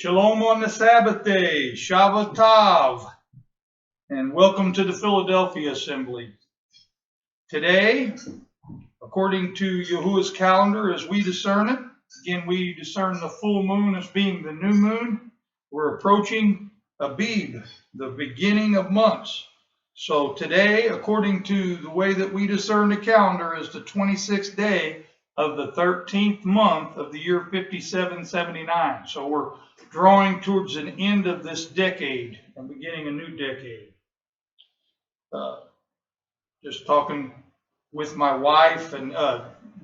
Shalom on the Sabbath day, Shabbat Tov, and welcome to the Philadelphia Assembly. Today, according to Yahuwah's calendar as we discern it, again we discern the full moon as being the new moon. We're approaching Abib, the beginning of months. So today, according to the way that we discern the calendar, is the 26th day of the 13th month of the year 5779. So we're drawing towards an end of this decade and beginning a new decade. Just talking with my wife, and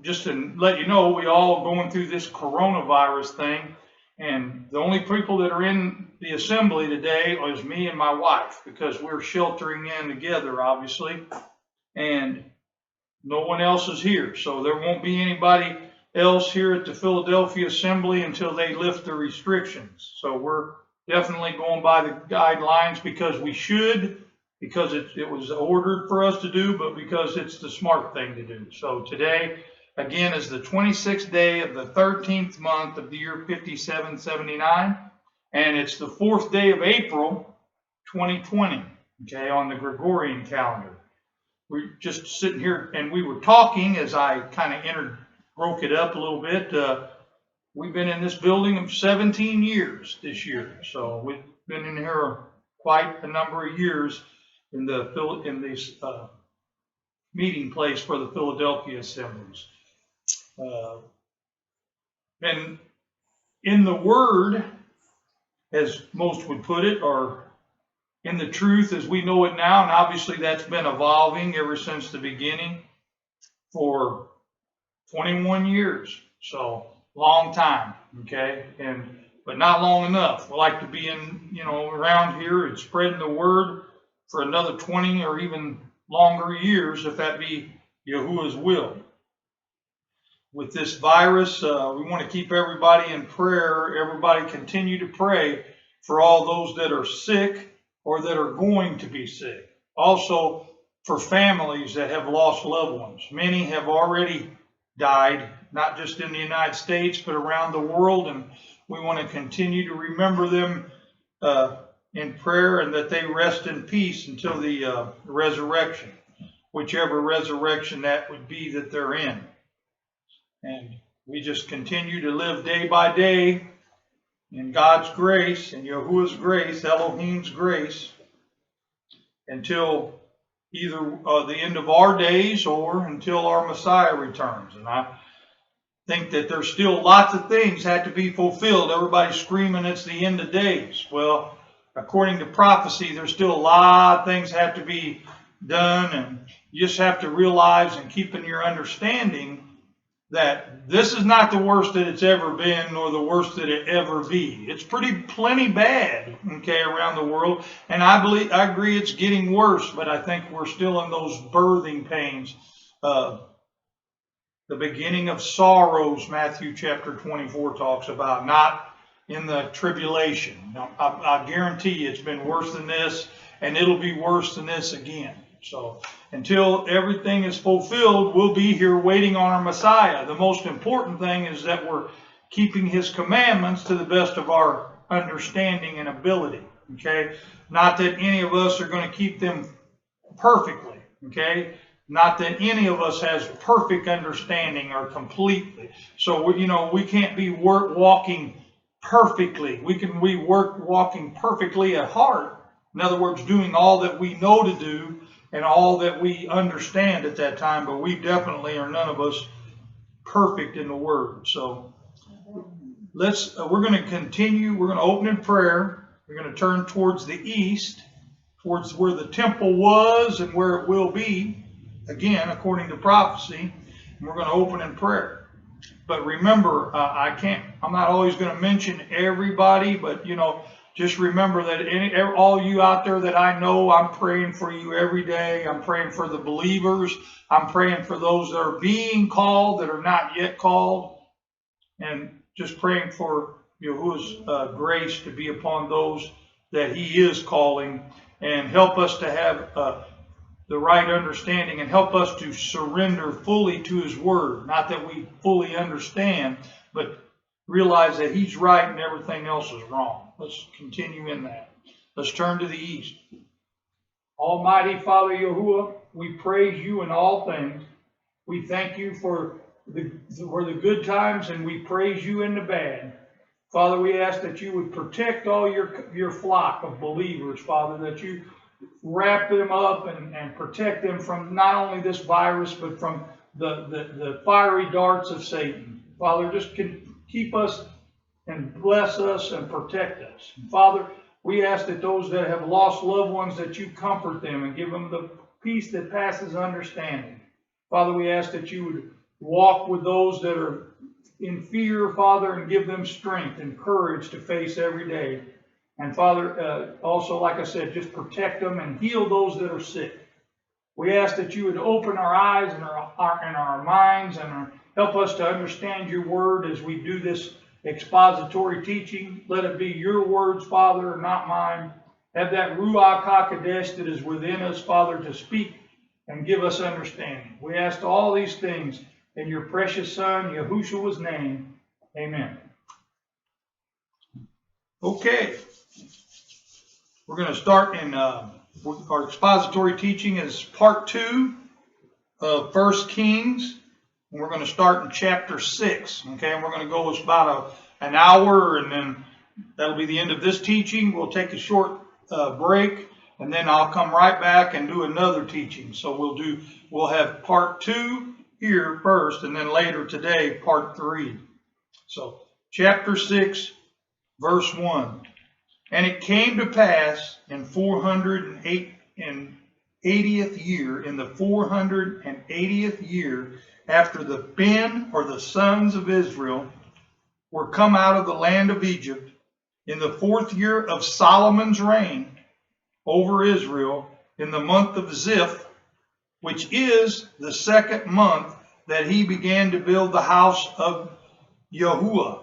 just to let you know, we all going through this coronavirus thing, and the only people that are in the assembly today is me and my wife, because we're sheltering in together, obviously, and no one else is here. So there won't be anybody else here at the Philadelphia Assembly until they lift the restrictions. So we're definitely going by the guidelines because we should, because it was ordered for us to do, but because it's the smart thing to do. So today, again, is the 26th day of the 13th month of the year 5779, and it's the 4th day of April 2020, okay, on the Gregorian calendar. We're just sitting here and we were talking as I kind of broke it up a little bit. We've been in this building 17 years this year, so we've been in here quite a number of years in this meeting place for the Philadelphia Assemblies. And in the Word, as most would put it, or in the truth as we know it now, and obviously that's been evolving ever since the beginning for 21 years. So long time, okay, but not long enough. We like to be around here and spreading the word for another 20 or even longer years, if that be Yahuwah's will. With this virus, we want to keep everybody in prayer. Everybody continue to pray for all those that are sick or that are going to be sick. Also for families that have lost loved ones. Many have already died, not just in the United States, but around the world. And we want to continue to remember them in prayer, and that they rest in peace until the resurrection, whichever resurrection that would be that they're in. And we just continue to live day by day in God's grace, in Yahuwah's grace, Elohim's grace, until either the end of our days or until our Messiah returns. And I think that there's still lots of things had to be fulfilled. Everybody's screaming it's the end of days. Well, according to prophecy, there's still a lot of things have to be done, and you just have to realize and keep in your understanding that this is not the worst that it's ever been, nor the worst that it ever be. It's plenty bad, okay, around the world, and I agree it's getting worse, but I think we're still in those birthing pains. The beginning of sorrows, Matthew chapter 24 talks about, not in the tribulation. Now, I guarantee you it's been worse than this, and it'll be worse than this again. So until everything is fulfilled, we'll be here waiting on our Messiah. The most important thing is that we're keeping his commandments to the best of our understanding and ability. Okay? Not that any of us are going to keep them perfectly. Okay? Not that any of us has perfect understanding or completely. So, we can't be walking perfectly. We work walking perfectly at heart. In other words, doing all that we know to do and all that we understand at that time, but we definitely are none of us perfect in the Word. So we're going to continue. We're going to open in prayer. We're going to turn towards the east, towards where the temple was and where it will be, again, according to prophecy. And we're going to open in prayer. But remember, I'm not always going to mention everybody, but, just remember that all you out there that I know, I'm praying for you every day. I'm praying for the believers. I'm praying for those that are being called, that are not yet called. And just praying for Yahuwah's grace to be upon those that he is calling, and help us to have the right understanding, and help us to surrender fully to his word. Not that we fully understand, but realize that he's right and everything else is wrong. Let's continue in that. Let's turn to the east. Almighty Father Yahuwah, we praise you in all things. We thank you for the good times, and we praise you in the bad. Father, we ask that you would protect all your flock of believers, Father, that you wrap them up and protect them from not only this virus, but from the fiery darts of Satan. Father, just keep us and bless us and protect us. Father, we ask that those that have lost loved ones, that you comfort them and give them the peace that passes understanding. Father, we ask that you would walk with those that are in fear, Father, and give them strength and courage to face every day. And Father, also, like I said, just protect them and heal those that are sick. We ask that you would open our eyes and our minds and help us to understand your word as we do this expository teaching. Let it be your words, Father, and not mine. Have that Ruach HaKodesh that is within us, Father, to speak and give us understanding. We ask all these things in your precious Son, Yahushua's name. Amen. Okay. We're going to start in our expository teaching is part 2 of 1 Kings. And we're going to start in chapter 6. Okay, and we're going to go about an hour, and then that'll be the end of this teaching. We'll take a short break, and then I'll come right back and do another teaching. So we'll have part 2 here first, and then later today, part 3. So chapter 6, verse 1. And it came to pass in 480th year, in the 480th year, after the Ben, or the sons of Israel, were come out of the land of Egypt, in the 4th year of Solomon's reign over Israel, in the month of Ziph, which is the 2nd month, that he began to build the house of Yahuwah.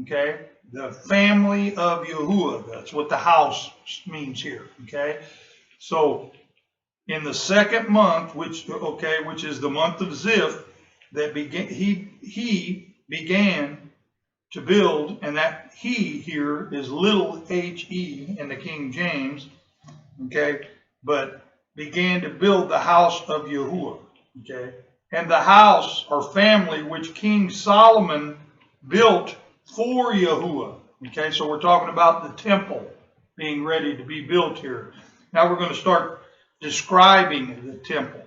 Okay, the family of Yahuwah. That's what the house means here. Okay, so in the 2nd month, which is the month of Ziph, that he began to build, and that he here is little h-e in the King James. Okay, but began to build the house of Yahuwah. Okay, and the house or family which King Solomon built for Yahuwah. Okay, so we're talking about the temple being ready to be built here. Now we're going to start describing the temple.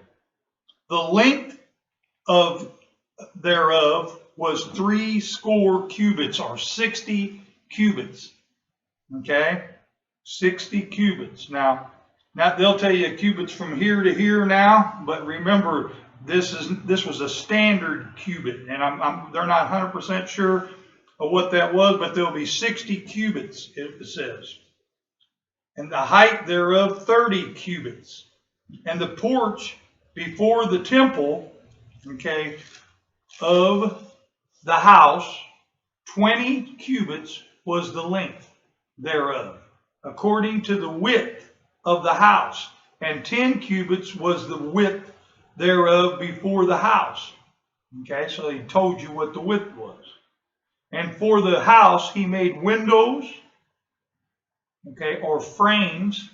The length thereof was 60 cubits, or 60 cubits. Okay, 60 cubits. Now they'll tell you cubits from here to here now, but remember this was a standard cubit, and they're not 100% sure of what that was, but there'll be 60 cubits, it says. And the height thereof 30 cubits. And the porch before the temple, okay, of the house, 20 cubits was the length thereof, according to the width of the house. And 10 cubits was the width thereof before the house. Okay, so he told you what the width was. And for the house he made windows, okay, or frames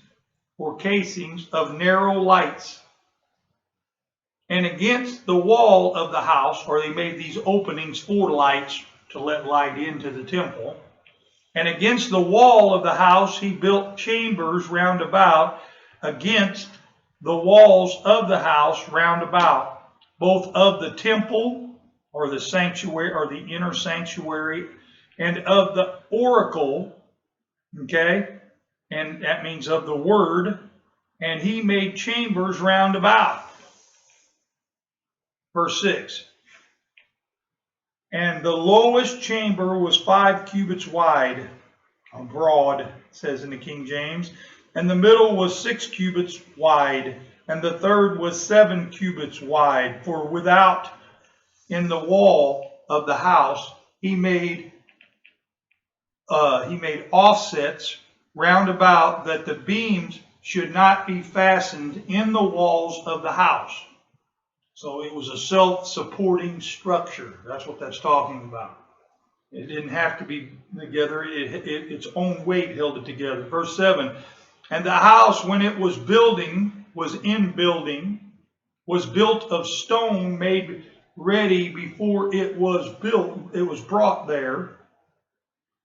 or casings of narrow lights. And against the wall of the house, or they made these openings for lights to let light into the temple. And against the wall of the house he built chambers round about, against the walls of the house round about, both of the temple, or the sanctuary, or the inner sanctuary, and of the oracle, okay, and that means of the word, and he made chambers round about. Verse 6. And the lowest chamber was 5 cubits wide, or broad, it says in the King James, and the middle was 6 cubits wide, and the third was 7 cubits wide. For without, in the wall of the house, he made offsets round about, that the beams should not be fastened in the walls of the house. So it was a self-supporting structure. That's what that's talking about. It didn't have to be together. Its own weight held it together. Verse 7, and the house, when it was in building, was built of stone made ready before it was built. It was brought there,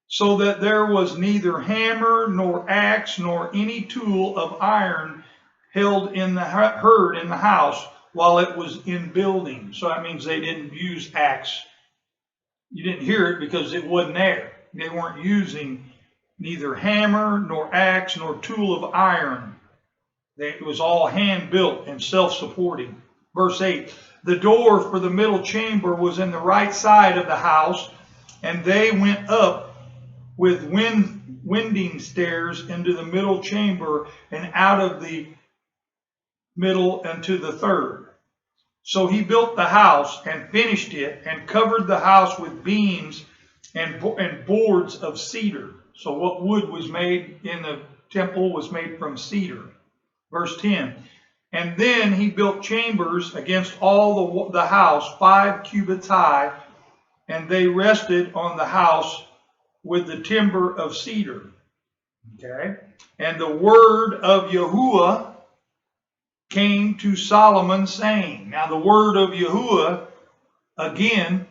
so that there was neither hammer nor axe nor any tool of iron held in the house while it was in building. So that means they didn't use axe. You didn't hear it because it wasn't there. They weren't using neither hammer nor axe nor tool of iron. It was all hand built and self-supporting. Verse 8, the door for the middle chamber was in the right side of the house, and they went up with winding stairs into the middle chamber and out of the middle into the third. So he built the house and finished it and covered the house with beams and boards of cedar. So what wood was made in the temple was made from cedar. Verse 10, and then he built chambers against all the house, 5 cubits high, and they rested on the house with the timber of cedar. Okay, and the word of Yahuwah came to Solomon, saying, now the word of Yahuwah, again,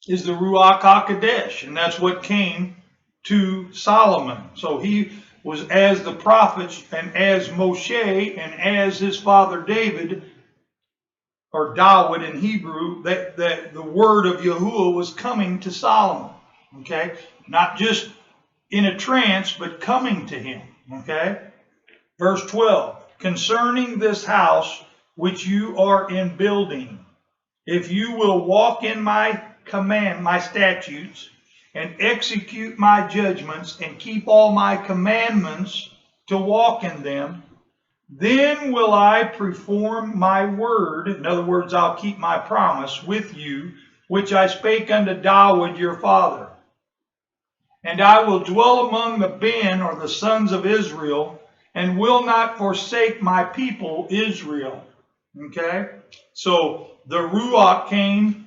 is the Ruach HaKodesh, and that's what came to Solomon. So he was as the prophets and as Moshe and as his father David, or Dawid in Hebrew, that the word of Yahuwah was coming to Solomon. Okay, not just in a trance, but coming to him. Okay, verse 12, concerning this house which you are in building, if you will walk in my statutes, and execute my judgments, and keep all my commandments to walk in them, then will I perform my word. In other words, I'll keep my promise with you, which I spake unto Dawid your father. And I will dwell among the Ben, or the sons of Israel, and will not forsake my people Israel. Okay? So the Ruach came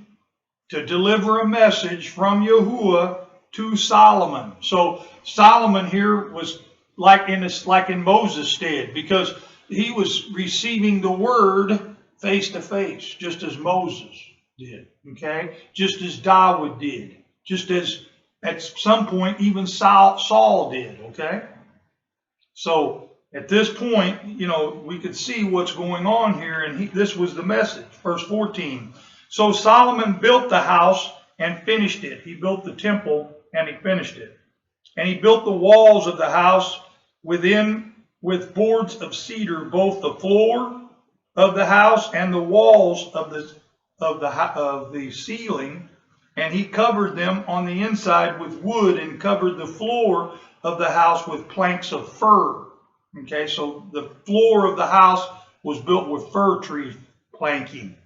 to deliver a message from Yahuwah to Solomon. So Solomon here was like in Moses' stead, because he was receiving the word face to face, just as Moses did. Okay? Just as Dawid did. Just as at some point even Saul did. Okay? So at this point, we could see what's going on here, and this was the message. Verse 14. So Solomon built the house and finished it. He built the temple and he finished it. And he built the walls of the house within with boards of cedar, both the floor of the house and the walls of the ceiling. And he covered them on the inside with wood, and covered the floor of the house with planks of fir. Okay, so the floor of the house was built with fir tree planking.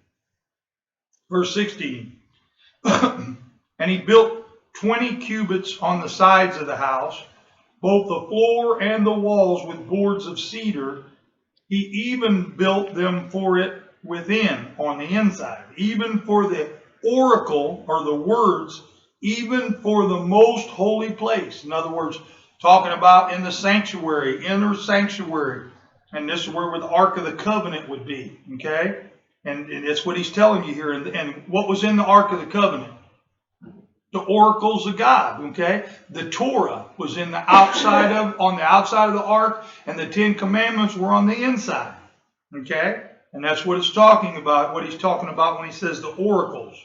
Verse 16, and he built 20 cubits on the sides of the house, both the floor and the walls with boards of cedar. He even built them for it within, on the inside, even for the oracle, or the words, even for the most holy place. In other words, talking about in the sanctuary, inner sanctuary. And this is where the Ark of the Covenant would be. Okay? And that's what he's telling you here. And what was in the Ark of the Covenant? The oracles of God. Okay? The Torah was on the outside of the Ark, and the 10 Commandments were on the inside. Okay? And that's what it's talking about, what he's talking about when he says the oracles.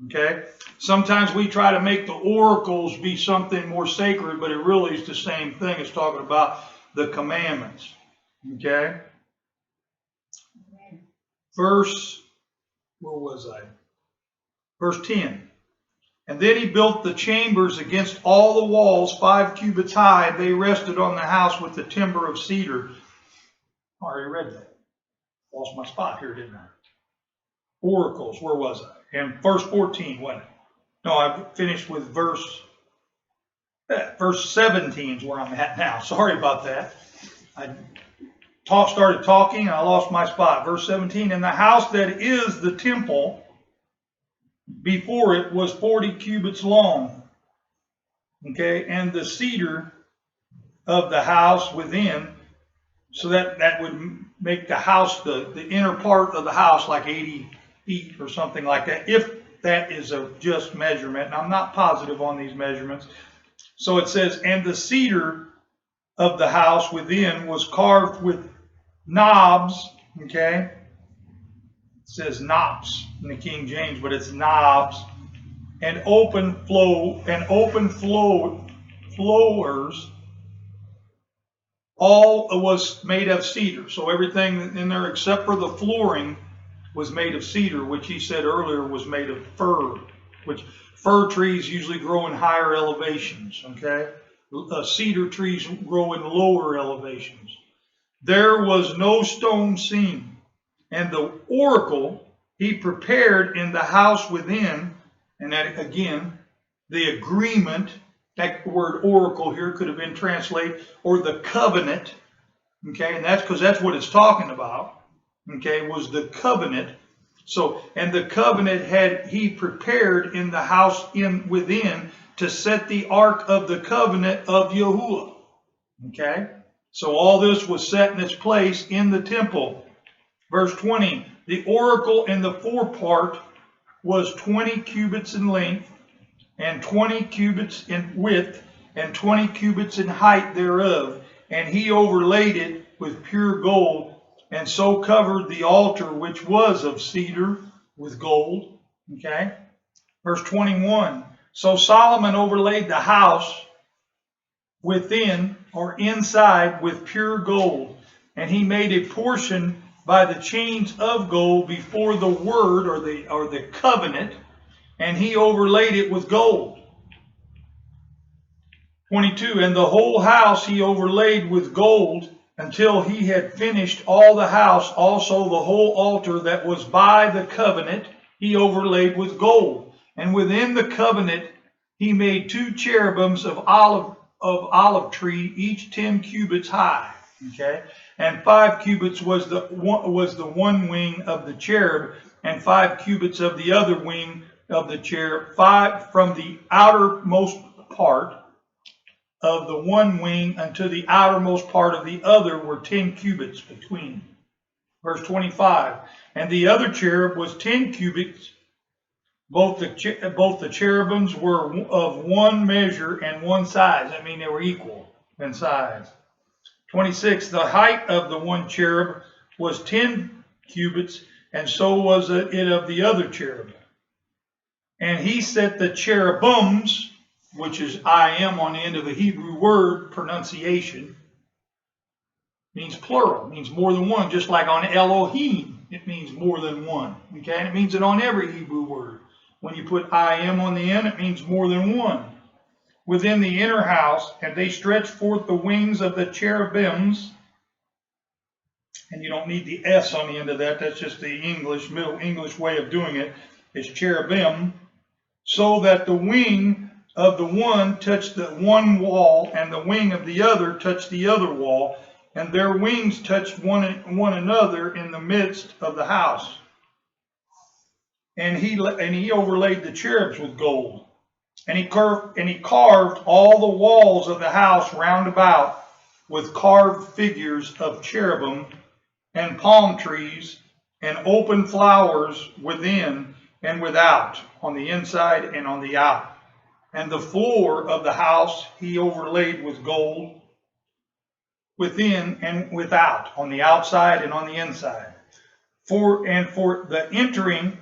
Okay? Sometimes we try to make the oracles be something more sacred, but it really is the same thing. It's talking about the commandments. Okay? Verse 10. And then he built the chambers against all the walls, 5 cubits high. They rested on the house with the timber of cedar. I already read that. Lost my spot here, didn't I? Oracles, where was I? And verse 14, wasn't it? No, I finished with verse 17 is where I'm at now. Sorry about that. I started talking and I lost my spot. Verse 17, in the house that is the temple, before it was 40 cubits long. Okay, and the cedar of the house within, so that would make the house, the inner part of the house, like 80 feet or something like that, if that is a just measurement. And I'm not positive on these measurements. So it says, and the cedar of the house within was carved with knobs. Okay, it says knops in the King James, but it's knobs, and open flowers. All was made of cedar. So everything in there except for the flooring was made of cedar, which he said earlier was made of fir, which fir trees usually grow in higher elevations. Okay, cedar trees grow in lower elevations. There was no stone seen, and the oracle he prepared in the house within, and that again, the agreement, that word oracle here could have been translated, or the covenant, okay, and that's because that's what it's talking about, okay, was the covenant. So, and the covenant had he prepared in the house within to set the ark of the covenant of Yahuwah, okay. So all this was set in its place in the temple. Verse 20, the oracle in the forepart was 20 cubits in length, and 20 cubits in width, and 20 cubits in height thereof. And he overlaid it with pure gold, and so covered the altar, which was of cedar, with gold. Okay. Verse 21, so Solomon overlaid the house within or inside with pure gold, and he made a portion by the chains of gold before the word, or the covenant, and he overlaid it with gold. 22, and the whole house he overlaid with gold until he had finished all the house. Also the whole altar that was by the covenant he overlaid with gold. And within the covenant he made 2 cherubims of olive tree, each 10 cubits high. Okay, and 5 cubits was the one wing of the cherub, and 5 cubits of the other wing of the cherub. 5 from the outermost part of the one wing unto the outermost part of the other were 10 cubits between. Verse 25, and the other cherub was 10 cubits. Both the cherubims were of one measure and one size. I mean, they were equal in size. 26, the height of the one cherub was 10 cubits, and so was it of the other cherub. And he set the cherubims, which is I am on the end of a Hebrew word, pronunciation, means plural, means more than one, just like on Elohim, it means more than one. Okay, and it means it on every Hebrew word. When you put I am on the end, it means more than one. Within the inner house, and they stretched forth the wings of the cherubims, and you don't need the S on the end of that, that's just the Middle English way of doing it, is cherubim, so that the wing of the one touched the one wall, and the wing of the other touched the other wall, and their wings touched one another in the midst of the house. And he overlaid the cherubs with gold, and he carved all the walls of the house round about with carved figures of cherubim and palm trees and open flowers within and without, on the inside and on the out. And the floor of the house he overlaid with gold within and without, on the outside and on the inside. For the entering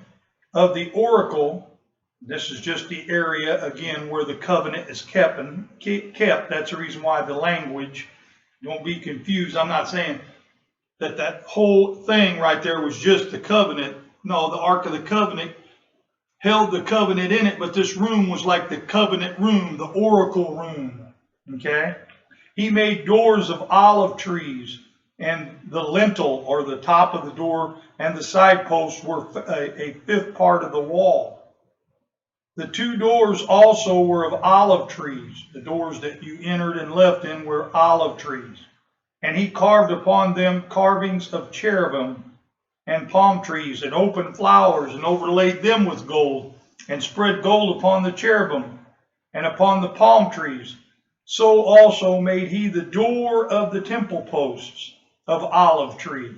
of the oracle, this is just the area again where the covenant is kept. That's the reason why the language, don't be confused. I'm not saying that whole thing right there was just the covenant. No, the Ark of the Covenant held the covenant in it, but this room was like the covenant room, the oracle room. Okay? He made doors of olive trees, and the lintel, or the top of the door, and the side posts were a fifth part of the wall. The 2 doors also were of olive trees. The doors that you entered and left in were olive trees. And he carved upon them carvings of cherubim and palm trees and open flowers, and overlaid them with gold. and spread gold upon the cherubim and upon the palm trees. So also made he the door of the temple posts of olive tree.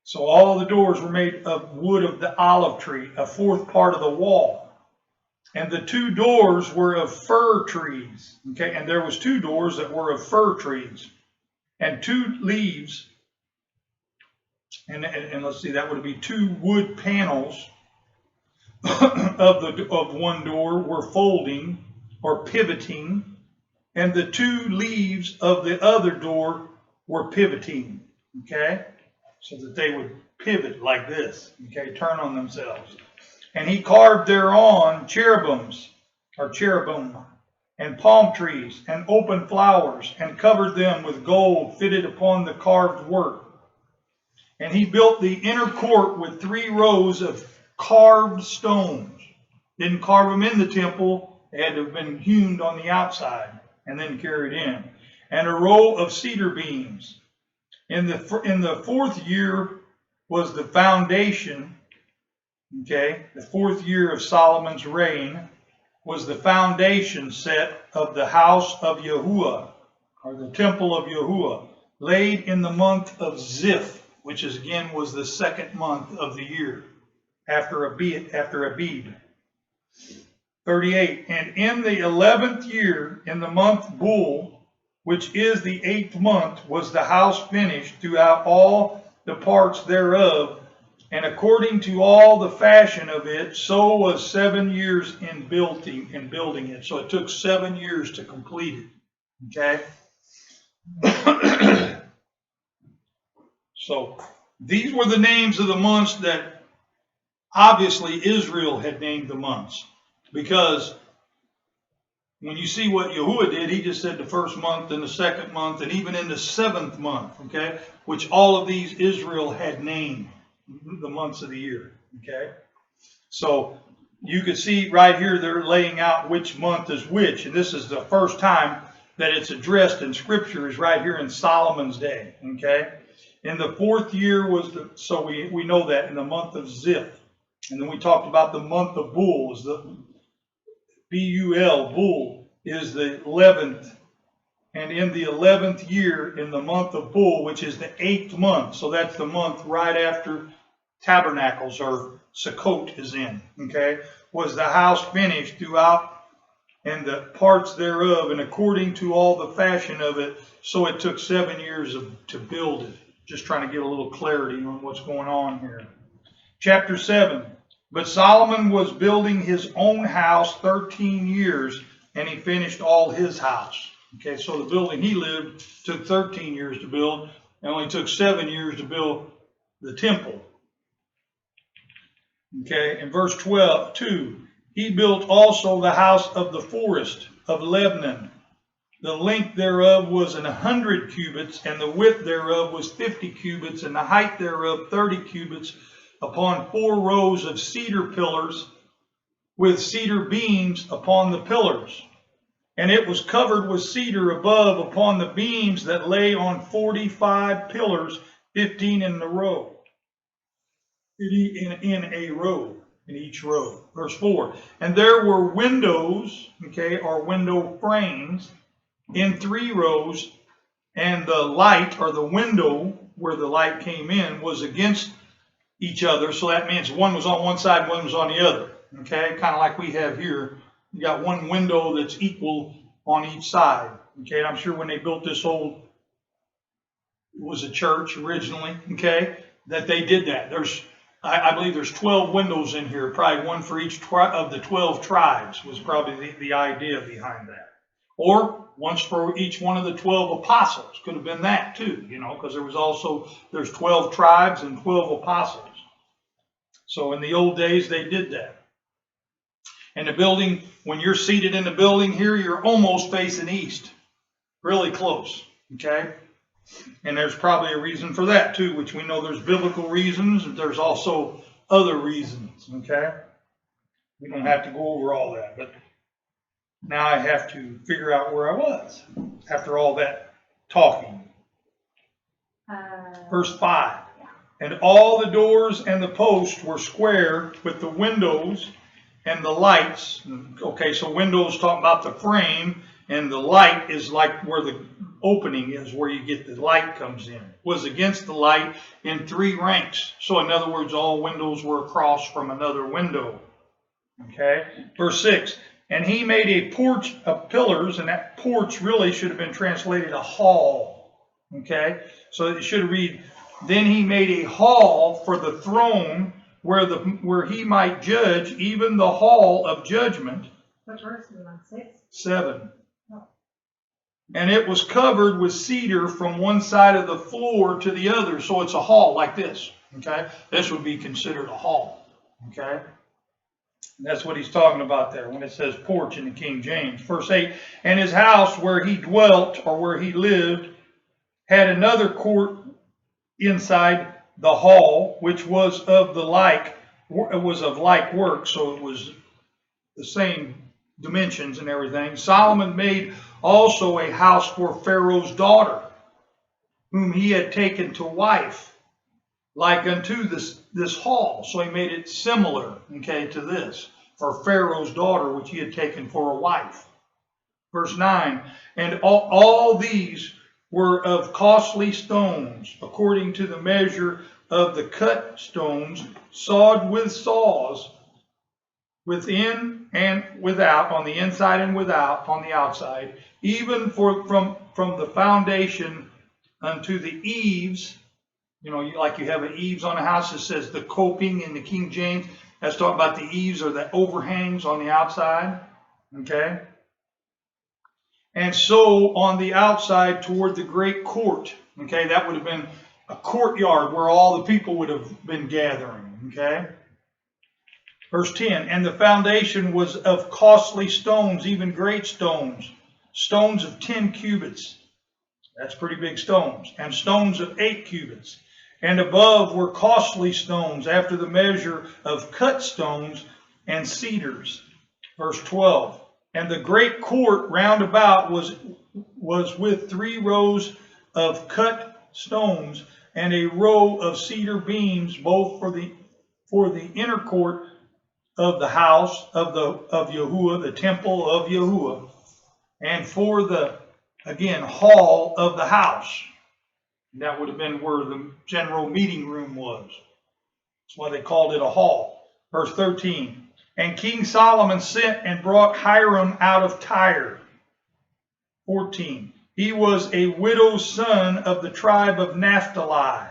So all the doors were made of wood of the olive tree, a fourth part of the wall. And the two doors were of fir trees. Okay, and there was two doors that were of fir trees, and two leaves. And let's see, that would be two wood panels of one door were folding or pivoting, and the two leaves of the other door were pivoting. Okay, so that they would pivot like this. Okay, turn on themselves. And he carved thereon cherubims, or cherubim, and palm trees, and open flowers, and covered them with gold fitted upon the carved work. And he built the inner court with 3 rows of carved stones. Didn't carve them in the temple, they had to have been hewn on the outside and then carried in. And a row of cedar beams. In the 4th year was the foundation. Okay, the 4th year of Solomon's reign was the foundation set of the house of Yahuwah, or the temple of Yahuwah, laid in the month of Ziph, which is again was the 2nd month of the year, after Abib. 38. And in the 11th year, in the month Bul, which is the 8th month, was the house finished throughout all the parts thereof. And according to all the fashion of it, so was 7 years in building it. So it took 7 years to complete it. Okay? So these were the names of the months that obviously Israel had named the months. Because when you see what Yahuwah did, he just said the 1st month and the 2nd month and even in the 7th month, okay, which all of these Israel had named the months of the year. Okay, so you can see right here they're laying out which month is which, and this is the first time that it's addressed in Scripture, is right here in Solomon's day. Okay, in the 4th year was the, so we know that in the month of Ziph, and then we talked about the month of Bul, is the Bul, Bul is the 11th. And in the 11th year, in the month of Bul, which is the 8th month, so that's the month right after Tabernacles or Sukkot is in, okay, was the house finished throughout and the parts thereof, and according to all the fashion of it, so it took 7 years to build it. Just trying to get a little clarity on what's going on here. Chapter 7. But Solomon was building his own house 13 years, and he finished all his house. Okay, so the building he lived took 13 years to build, and only took 7 years to build the temple. Okay, in verse 2, he built also the house of the forest of Lebanon. The length thereof was 100 cubits, and the width thereof was 50 cubits, and the height thereof 30 cubits, upon 4 rows of cedar pillars, with cedar beams upon the pillars. And it was covered with cedar above upon the beams that lay on 45 pillars, 15 in the row. In a row, in each row. Verse 4. And there were windows, okay, or window frames, in 3 rows, and the light, or the window where the light came in, was against each other. So that means one was on one side, one was on the other. Okay, kind of like we have here. You got one window that's equal on each side. Okay, and I'm sure when they built this old, it was a church originally, okay, that they did that. I believe there's 12 windows in here, probably one for each of the 12 tribes was probably the idea behind that. Or once for each one of the 12 apostles. Could have been that too, you know, because there's 12 tribes and 12 apostles. So in the old days, they did that. And the building, when you're seated in the building here, you're almost facing east. Really close, okay? And there's probably a reason for that too, which we know there's biblical reasons, and there's also other reasons, okay? We don't have to go over all that, but now I have to figure out where I was after all that talking. Verse 5. And all the doors and the posts were square with the windows and the lights. Okay, so windows talking about the frame, and the light is like where the opening is, where you get the light comes in. Was against the light in 3 ranks. So in other words, all windows were across from another window. Okay, verse 6. And he made a porch of pillars, and that porch really should have been translated a hall. Okay, so it should read, then he made a hall for the throne where he might judge, even the hall of judgment. What verse is it on? 6? 7. Oh. And it was covered with cedar from one side of the floor to the other. So it's a hall like this. Okay, this would be considered a hall. Okay. That's what he's talking about there when it says porch in the King James. Verse 8, and his house where he dwelt, or where he lived, had another court inside the hall, which was of like work, so it was the same dimensions and everything. Solomon made also a house for Pharaoh's daughter, whom he had taken to wife, like unto this hall. So he made it similar, okay, to this, for Pharaoh's daughter, which he had taken for a wife. Verse 9, and all these were of costly stones, according to the measure of the cut stones, sawed with saws, within and without, on the inside and without, on the outside, even from the foundation unto the eaves. You know, like you have an eaves on a house, it says the coping in the King James. That's talking about the eaves or the overhangs on the outside. Okay. And so on the outside toward the great court. Okay, that would have been a courtyard where all the people would have been gathering. Okay. Verse 10, and the foundation was of costly stones, even great stones, stones of 10 cubits. That's pretty big stones. And stones of 8 cubits. And above were costly stones after the measure of cut stones and cedars. Verse 12. And the great court round about was with 3 rows of cut stones and a row of cedar beams, both for the inner court of the house of Yahuwah, the temple of Yahuwah, and for the, again, hall of the house. That would have been where the general meeting room was. That's why they called it a hall. Verse 13. And King Solomon sent and brought Hiram out of Tyre. 14. He was a widow's son of the tribe of Naphtali.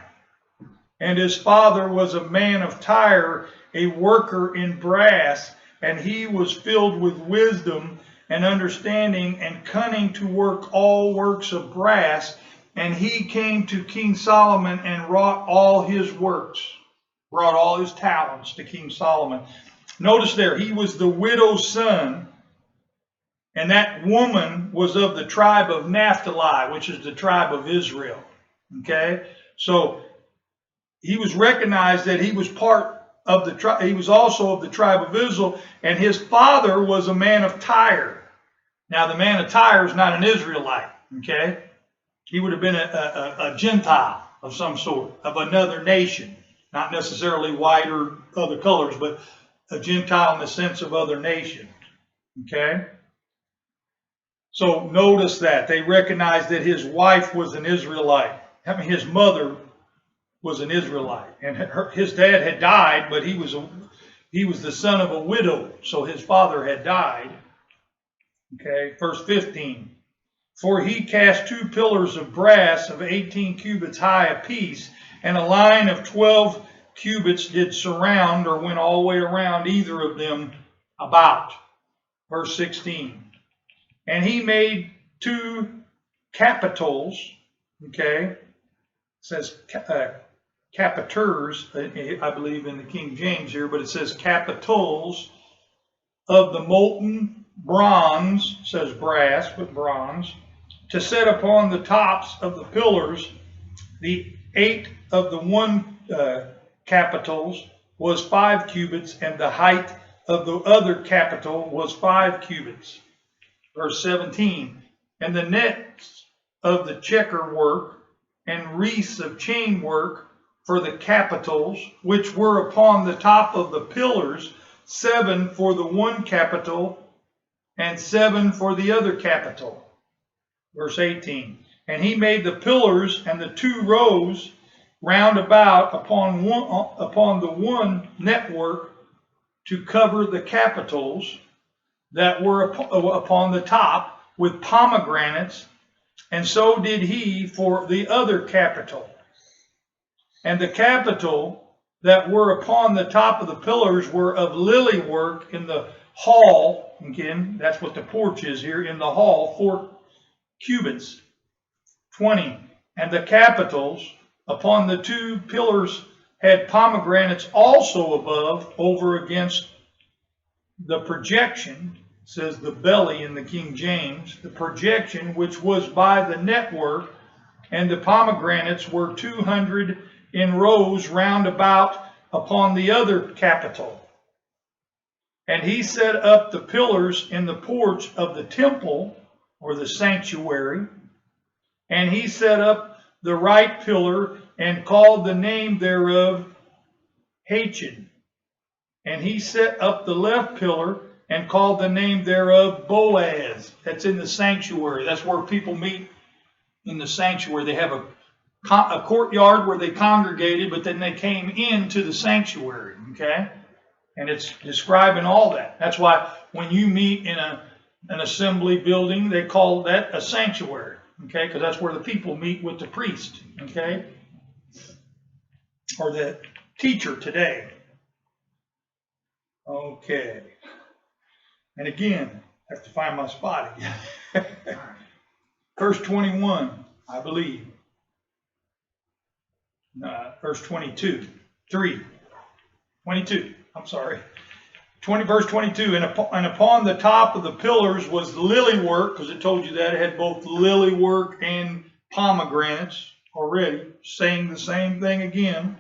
And his father was a man of Tyre, a worker in brass, and he was filled with wisdom and understanding and cunning to work all works of brass. And he came to King Solomon and wrought all his works, brought all his talents to King Solomon. Notice there, he was the widow's son, and that woman was of the tribe of Naphtali, which is the tribe of Israel. Okay, so he was recognized that he was part of the tribe. He was also of the tribe of Israel, and his father was a man of Tyre. Now, the man of Tyre is not an Israelite. Okay. He would have been a Gentile of some sort, of another nation, not necessarily white or other colors, but a Gentile in the sense of other nation. Okay? So notice that. They recognized that his wife was an Israelite. I mean, his mother was an Israelite. And his dad had died, but he was the son of a widow, so his father had died. Okay, verse 15. For he cast 2 pillars of brass of 18 cubits high apiece, and a line of 12 cubits did surround, or went all the way around either of them about. Verse 16. And he made 2 capitals, okay, it says capiters, I believe in the King James here, but it says capitals of the molten bronze, says brass, but bronze, to set upon the tops of the pillars. The 8 of the one capitals was 5 cubits, and the height of the other capital was 5 cubits. Verse 17, and the nets of the checker work and wreaths of chain work for the capitals, which were upon the top of the pillars, 7 for the one capital and 7 for the other capital. Verse 18. And he made the pillars and the 2 rows round about upon the one network to cover the capitals that were upon the top with pomegranates, and so did he for the other capital. And the capital that were upon the top of the pillars were of lily work in the hall. Again, that's what the porch is here, in the hall, 4 cubits, 20. And the capitals upon the 2 pillars had pomegranates also above, over against the projection, says the belly in the King James, the projection which was by the network, and the pomegranates were 200 in rows round about upon the other capital. And he set up the pillars in the porch of the temple, or the sanctuary, and he set up the right pillar and called the name thereof Hachin. And he set up the left pillar and called the name thereof Boaz. That's in the sanctuary. That's where people meet in the sanctuary. They have a courtyard where they congregated, but then they came into the sanctuary, okay? And it's describing all that. That's why when you meet in an assembly building, they call that a sanctuary, okay? Because that's where the people meet with the priest, okay? Or the teacher today. Okay. And again, I have to find my spot again. Verse 21, I believe. Verse 22, 3, 22, I'm sorry. Verse 22, and upon the top of the pillars was lily work, because it told you that it had both lily work and pomegranates already, saying the same thing again.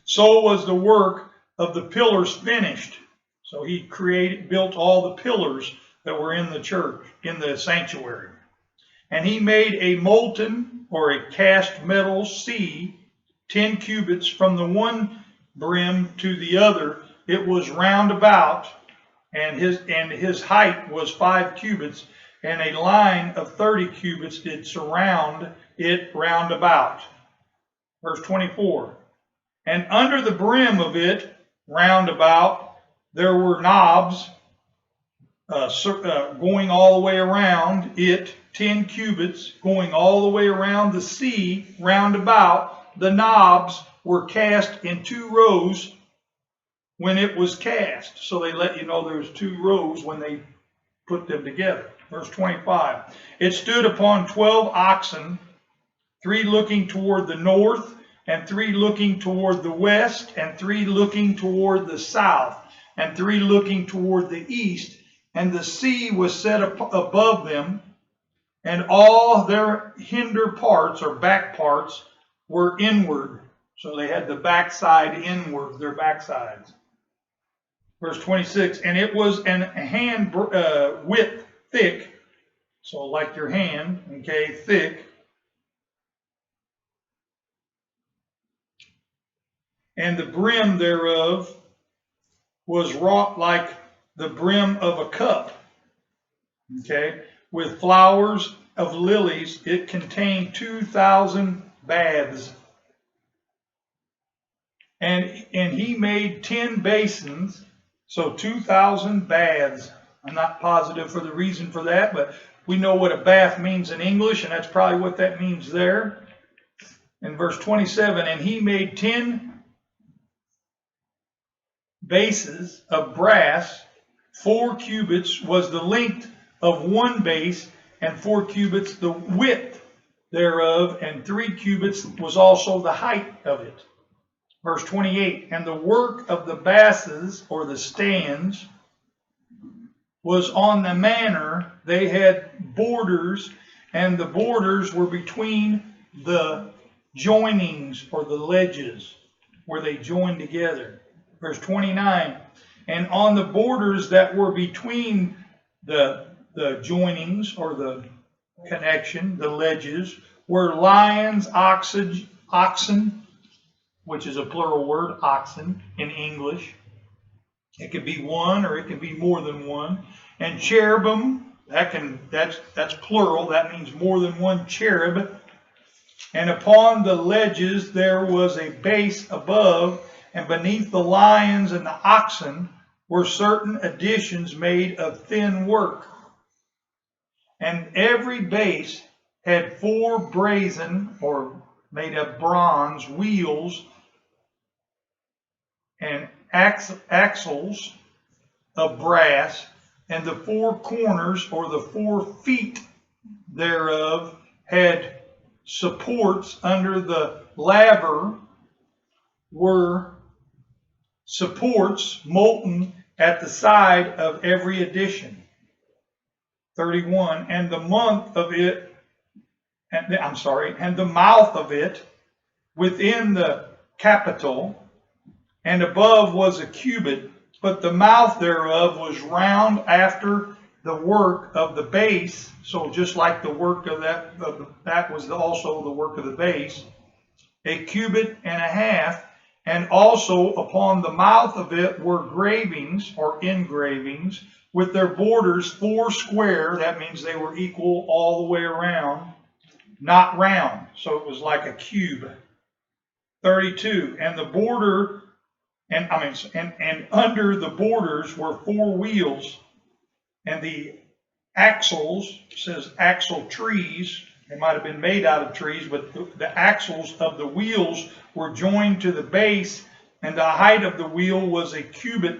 So was the work of the pillars finished. So he built all the pillars that were in the church, in the sanctuary. And he made a molten or a cast metal sea, 10 cubits from the one brim to the other. It was round about, and his height was 5 cubits, and a line of 30 cubits did surround it round about. Verse 24. And under the brim of it round about there were knobs going all the way around it, 10 cubits, going all the way around the sea round about. The knobs were cast in 2 rows when it was cast. So they let you know there's 2 rows when they put them together. Verse 25. It stood upon 12 oxen, 3 looking toward the north, and 3 looking toward the west, and 3 looking toward the south, and 3 looking toward the east. And the sea was set above them, and all their hinder parts, or back parts, were inward. So they had the backside inward, their backsides. Verse 26, and it was an hand width thick, so like your hand, okay, thick. And the brim thereof was wrought like the brim of a cup, okay, with flowers of lilies. It contained 2,000 baths. And he made 10 basins, so 2,000 baths. I'm not positive for the reason for that, but we know what a bath means in English, and that's probably what that means there. In verse 27, and he made 10 bases of brass. 4 cubits was the length of one base, and 4 cubits the width thereof, and 3 cubits was also the height of it. Verse 28, and the work of the bases, or the stands, was on the manner. They had borders, and the borders were between the joinings, or the ledges, where they joined together. Verse 29, and on the borders that were between the joinings, or the connection, the ledges, were lions, oxen, which is a plural word, oxen, in English. It could be one or it could be more than one. And cherubim, that's plural. That means more than one cherub. And upon the ledges there was a base above, and beneath the lions and the oxen were certain additions made of thin work. And every base had 4 brazen, or made of bronze, wheels and axles of brass, and the 4 corners, or the 4 feet thereof, had supports. Under the laver were supports molten at the side of every addition. 31. And the mouth of it within the capital, and above was a cubit, but the mouth thereof was round after the work of the base. So just like the work of that was also the work of the base, a cubit and a half. And also upon the mouth of it were gravings, or engravings, with their borders 4 square. That means they were equal all the way around, not round. So it was like a cube. 32. And the border, and under the borders were 4 wheels, and the axles, it says axle trees. They might have been made out of trees, but the axles of the wheels were joined to the base, and the height of the wheel was a cubit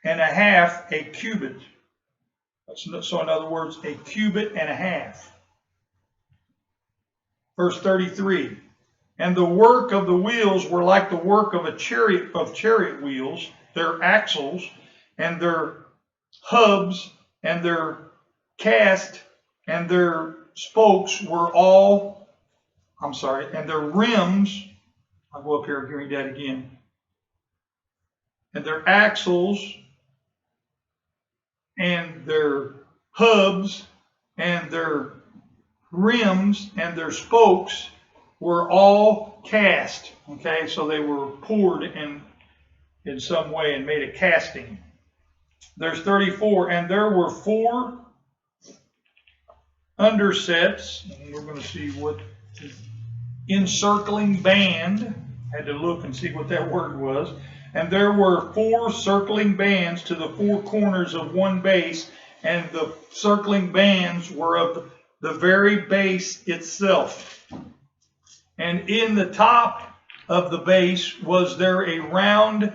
and a half, a cubit. So in other words, a cubit and a half. Verse 33. And the work of the wheels were like the work of chariot wheels, their axles and their hubs and their cast and their spokes were all, and their rims, I'll go up here and read that again. And their axles and their hubs and their rims and their spokes were all cast. Okay, so they were poured in some way and made a casting. There's 34, and there were 4 undersets, and we're going to see what encircling band, had to look and see what that word was. And there were 4 circling bands to the 4 corners of one base, and the circling bands were of the very base itself. And in the top of the base was there a round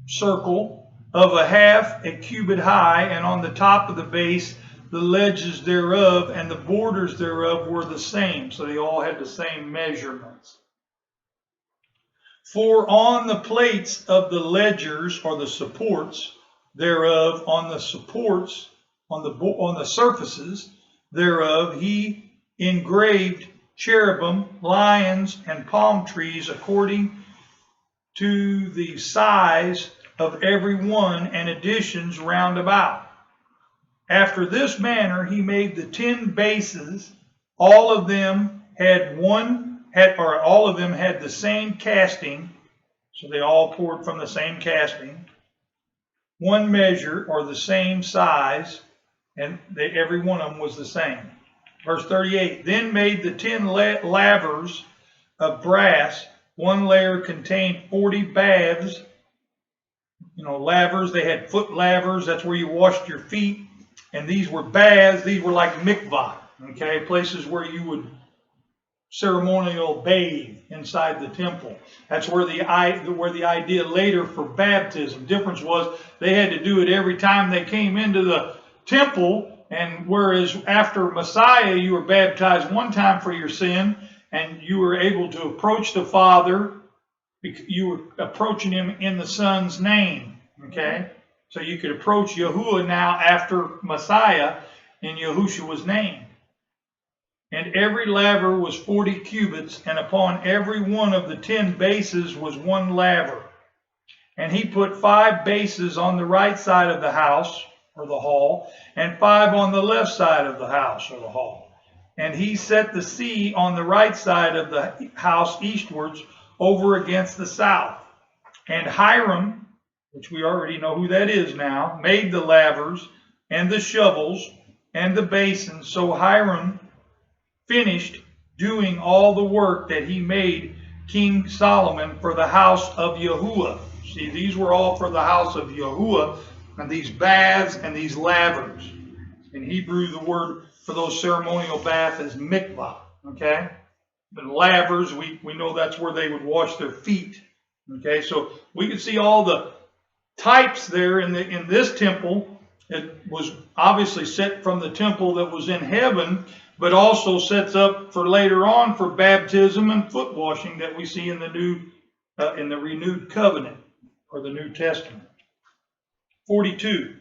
circle of a half a cubit high, and on the top of the base the ledges thereof and the borders thereof were the same. So they all had the same measurements. For on the plates of the ledgers, or the supports thereof, on the supports, on the surfaces thereof, he engraved cherubim, lions, and palm trees according to the size of every one, and additions round about. After this manner he made the 10 bases. All of them had the same casting, so they all poured from the same casting, one measure, or the same size, and every one of them was the same. Verse 38, then made the 10 lavers of brass. One layer contained 40 baths. Lavers, they had foot lavers, that's where you washed your feet. And these were baths, these were like mikvah, okay, places where you would ceremonial bathe inside the temple. That's where the idea later for baptism. Difference was they had to do it every time they came into the temple, and whereas after Messiah you were baptized one time for your sin, and you were able to approach the Father, you were approaching him in the Son's name, okay? So you could approach Yahuwah now after Messiah in Yahushua's name. And every laver was 40 cubits, and upon every one of the 10 bases was one laver. And he put 5 bases on the right side of the house, or the hall, and 5 on the left side of the house, or the hall. And he set the sea on the right side of the house eastwards, over against the south. And Hiram, which we already know who that is now, made the lavers and the shovels and the basins. So Hiram finished doing all the work that he made King Solomon for the house of Yahuwah. See, these were all for the house of Yahuwah, and these baths and these lavers. In Hebrew, the word for those ceremonial baths is mikvah, okay? The lavers, we know that's where they would wash their feet, okay? So we can see all the types there in this temple. It was obviously set from the temple that was in heaven, but also sets up for later on for baptism and foot washing that we see in the renewed covenant or the New Testament. 42.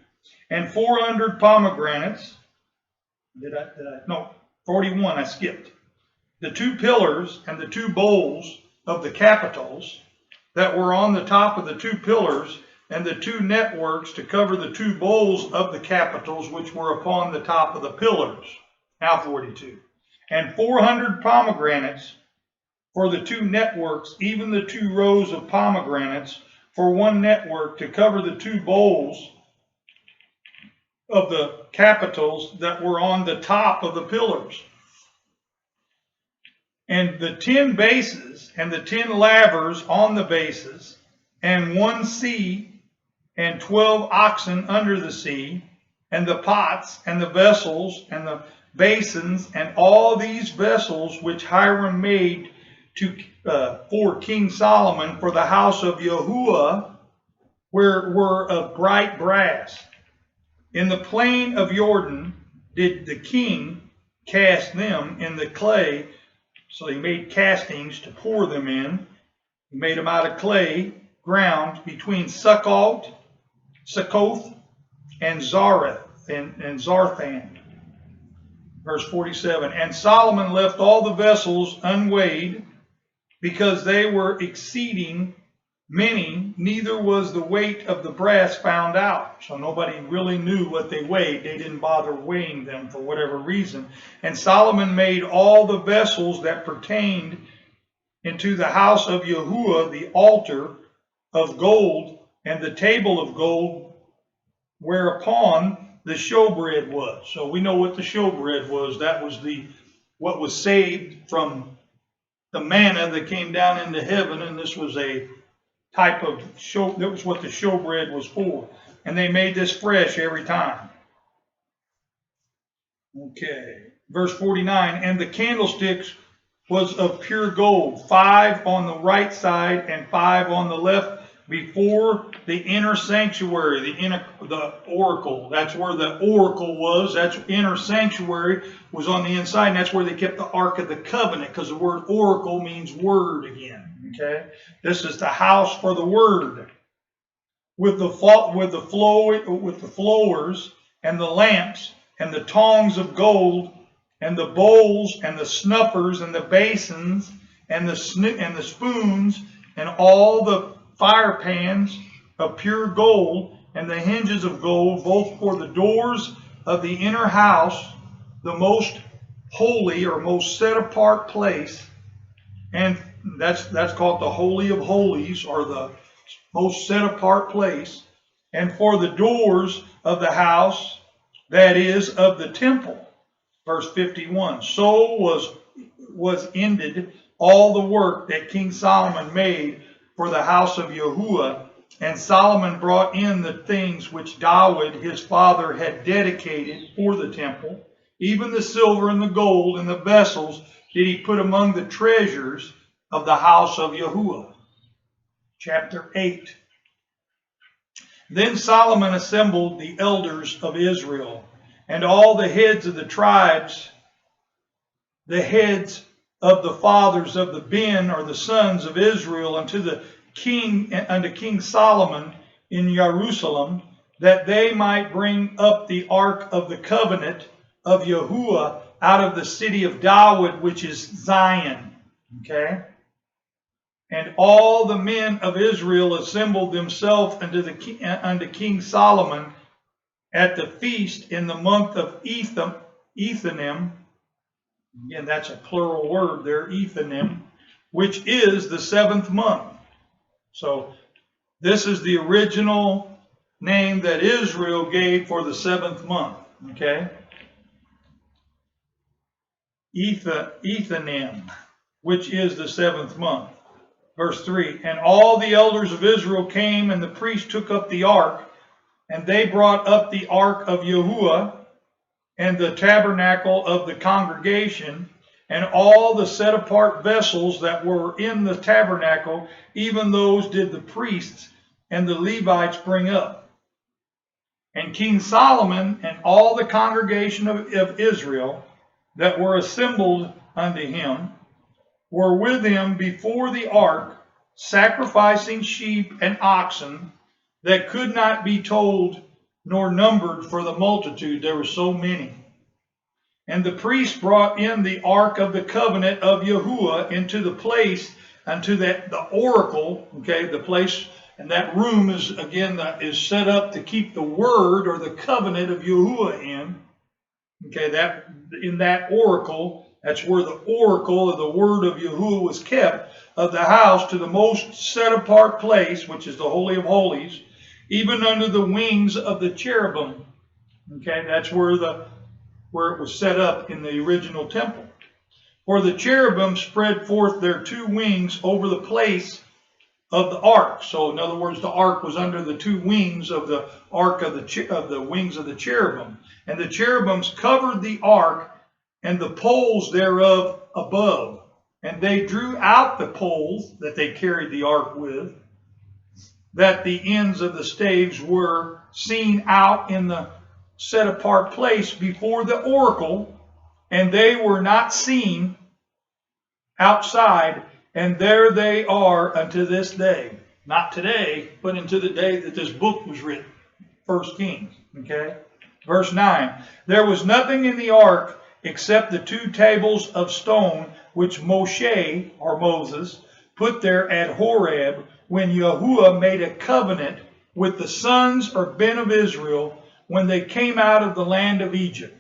And 400 pomegranates. No, 41, I skipped. The 2 pillars and the 2 bowls of the capitals that were on the top of the 2 pillars, and the 2 networks to cover the 2 bowls of the capitals which were upon the top of the pillars. Now 42. And 400 pomegranates for the 2 networks, even the 2 rows of pomegranates for 1 network to cover the 2 bowls of the capitals that were on the top of the pillars. And the 10 bases and the 10 lavers on the bases, and 1 sea and 12 oxen under the sea, and the pots and the vessels and the basins, and all these vessels which Hiram made for King Solomon for the house of Yahuwah were of bright brass. In the plain of Jordan did the king cast them in the clay. So he made castings to pour them in. He made them out of clay ground between Succoth and Zareth and Zarthan. Verse 47. And Solomon left all the vessels unweighed, because they were exceeding many, neither was the weight of the brass found out. So nobody really knew what they weighed. They didn't bother weighing them for whatever reason. And Solomon made all the vessels that pertained into the house of Yahuwah, the altar of gold and the table of gold, whereupon the showbread was. So we know what the showbread was. That was what was saved from the manna that came down into heaven, and this was a type of show. That was what the showbread was for, and they made this fresh every time. Okay, verse 49. And the candlesticks was of pure gold, 5 on the right side and 5 on the left, before the inner sanctuary, the oracle. That's where the oracle was. That's inner sanctuary was on the inside, and that's where they kept the Ark of the Covenant, because the word oracle means word again. Okay, this is the house for the word, with the flowers and the lamps and the tongs of gold and the bowls and the snuffers and the basins and the spoons and all the fire pans of pure gold, and the hinges of gold, both for the doors of the inner house, the most holy or most set apart place, and that's called the Holy of Holies, or the most set apart place, and for the doors of the house, that is, of the temple. Verse 51. So was ended all the work that King Solomon made for the house of Yahuwah, and Solomon brought in the things which David his father had dedicated for the temple, even the silver and the gold and the vessels did he put among the treasures of the house of Yahuwah. Chapter 8. Then Solomon assembled the elders of Israel, and all the heads of the tribes, the heads of the fathers of the Ben, or the sons of Israel, unto King Solomon in Jerusalem, that they might bring up the ark of the covenant of Yahuwah out of the city of David, which is Zion. Okay. And all the men of Israel assembled themselves unto King Solomon at the feast in the month of Ethanim. Again, that's a plural word there, Ethanim, which is the 7th month. So This is the original name that Israel gave for the 7th month. Okay? Ethanim, which is the 7th month. Verse 3, and all the elders of Israel came, and the priest took up the ark, and they brought up the ark of Yahuwah, and the tabernacle of the congregation, and all the set apart vessels that were in the tabernacle, even those did the priests and the Levites bring up. And King Solomon and all the congregation of Israel that were assembled unto him were with him before the ark, sacrificing sheep and oxen that could not be told nor numbered for the multitude. There were so many. And the priest brought in the ark of the covenant of Yahuwah into the place, unto the oracle, okay, the place, and that room is, again, is set up to keep the word or the covenant of Yahuwah in. Okay, that in that oracle, that's where the oracle of the word of Yahuwah was kept, of the house, to the most set apart place, which is the Holy of Holies, even under the wings of the cherubim. Okay, that's where it was set up in the original temple. For the cherubim spread forth their 2 wings over the place of the ark. So in other words, the ark was under the 2 wings of the ark of the wings of the cherubim. And the cherubims covered the ark and the poles thereof above. And they drew out the poles that they carried the ark with, that the ends of the staves were seen out in the set apart place before the oracle, and they were not seen outside, and there they are unto this day. Not today, but unto the day that this book was written. 1 Kings. Okay? Verse 9. There was nothing in the ark except the 2 tables of stone which Moshe, or Moses, put there at Horeb, when Yahuwah made a covenant with the sons or ben of Israel when they came out of the land of Egypt.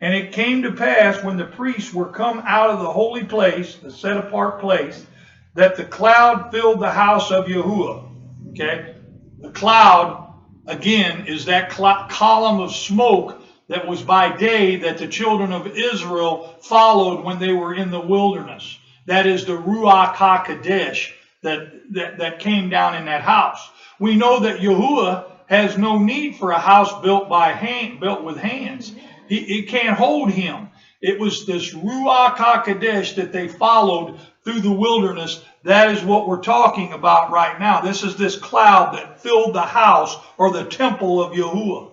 And it came to pass, when the priests were come out of the holy place, the set apart place, that the cloud filled the house of Yahuwah. Okay? The cloud, again, is that column of smoke that was by day that the children of Israel followed when they were in the wilderness. That is the Ruach HaKodesh that came down in that house. We know that Yahuwah has no need for a house built with hands. It can't hold him. It was this Ruach HaKodesh that they followed through the wilderness. That is what we're talking about right now. This is this cloud that filled the house or the temple of Yahuwah.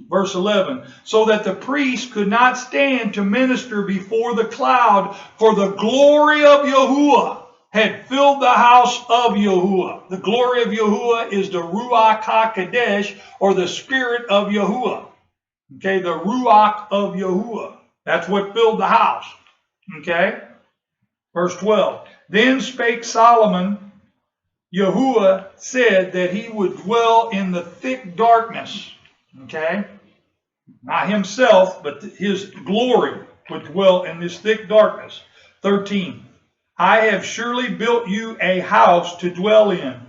Verse 11, so that the priest could not stand to minister before the cloud, for the glory of Yahuwah had filled the house of Yahuwah. The glory of Yahuwah is the Ruach HaKodesh, or the Spirit of Yahuwah. Okay, the Ruach of Yahuwah. That's what filled the house. Okay? Verse 12. Then spake Solomon, Yahuwah said that he would dwell in the thick darkness. Okay? Not himself, but his glory would dwell in this thick darkness. 13. I have surely built you a house to dwell in,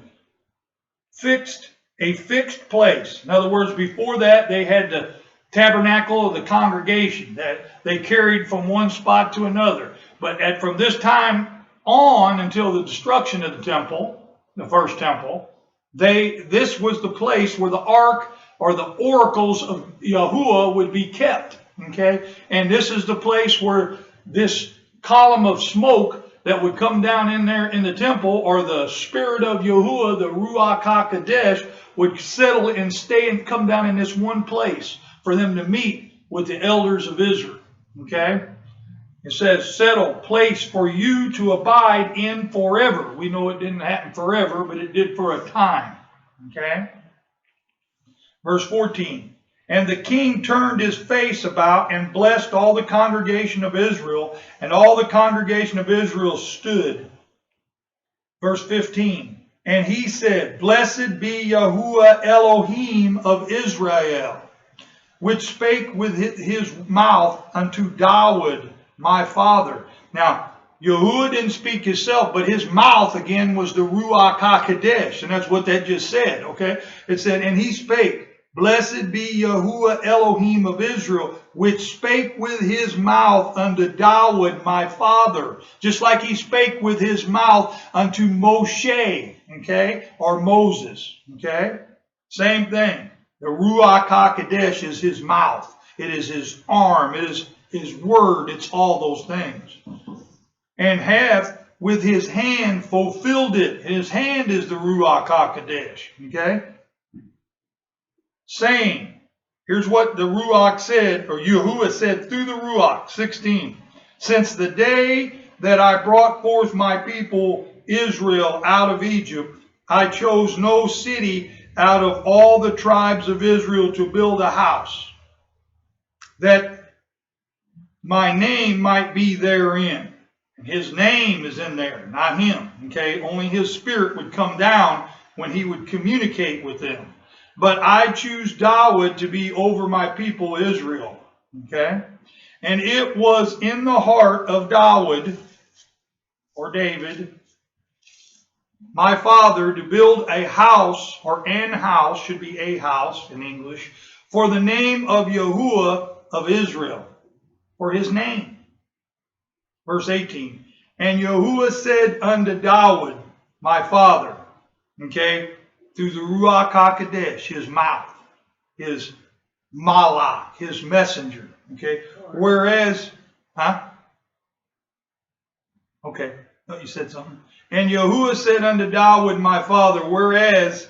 a fixed place. In other words, before that, they had the tabernacle of the congregation that they carried from one spot to another. But from this time on until the destruction of the temple, the first temple, this was the place where the ark or the oracles of Yahuwah would be kept. Okay? And this is the place where this column of smoke that would come down in there in the temple, or the Spirit of Yahuwah, the Ruach HaKodesh, would settle and stay and come down in this one place for them to meet with the elders of Israel. Okay? It says, settle, place for you to abide in forever. We know it didn't happen forever, but it did for a time. Okay? Verse 14. And the king turned his face about and blessed all the congregation of Israel, and all the congregation of Israel stood. Verse 15. And he said, Blessed be Yahuwah Elohim of Israel, which spake with his mouth unto David, my father. Now, Yahuwah didn't speak himself, but his mouth again was the Ruach HaKodesh. And that's what that just said, okay? It said, and he spake, blessed be Yahuwah Elohim of Israel, which spake with his mouth unto David my father. Just like he spake with his mouth unto Moshe, okay? Or Moses, okay? Same thing. The Ruach HaKodesh is his mouth. It is his arm. It is his word. It's all those things. And hath with his hand fulfilled it. His hand is the Ruach HaKodesh. Okay? Saying, here's what the Ruach said, or Yahuwah said through the Ruach, 16. Since the day that I brought forth my people Israel out of Egypt, I chose no city out of all the tribes of Israel to build a house, that my name might be therein. His name is in there, not him. Okay, only his spirit would come down when he would communicate with them. But I choose David to be over my people Israel. Okay, and it was in the heart of David, or David, my father, to build a house, or an house, should be a house in English, for the name of Yahuwah of Israel, for his name. Verse 18, and Yahuwah said unto David, my father, okay, through the Ruach HaKodesh, his mouth, his malach, his messenger, okay, whereas, okay, no, you said something. And Yahuwah said unto David, my father, whereas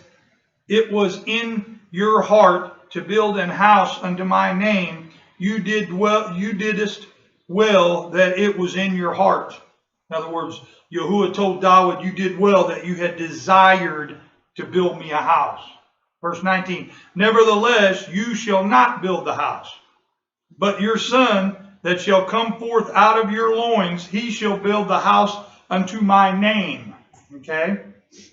it was in your heart to build an house unto my name, you didst well that it was in your heart. In other words, Yahuwah told David, you did well that you had desired to build me a house. Verse 19, nevertheless, you shall not build the house, but your son that shall come forth out of your loins, he shall build the house unto my name. Okay?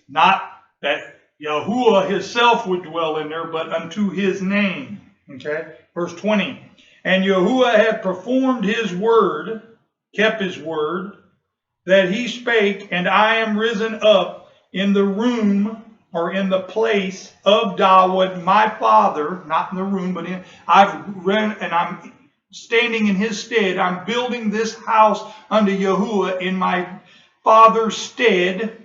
Not that Yahuwah himself would dwell in there, but unto his name. Okay? Verse 20, and Yahuwah had performed his word, kept his word, that he spake, and I am risen up in the room, or in the place of David, my father, not in the room, but I've run, and I'm standing in his stead. I'm building this house unto Yahuwah in my father's stead,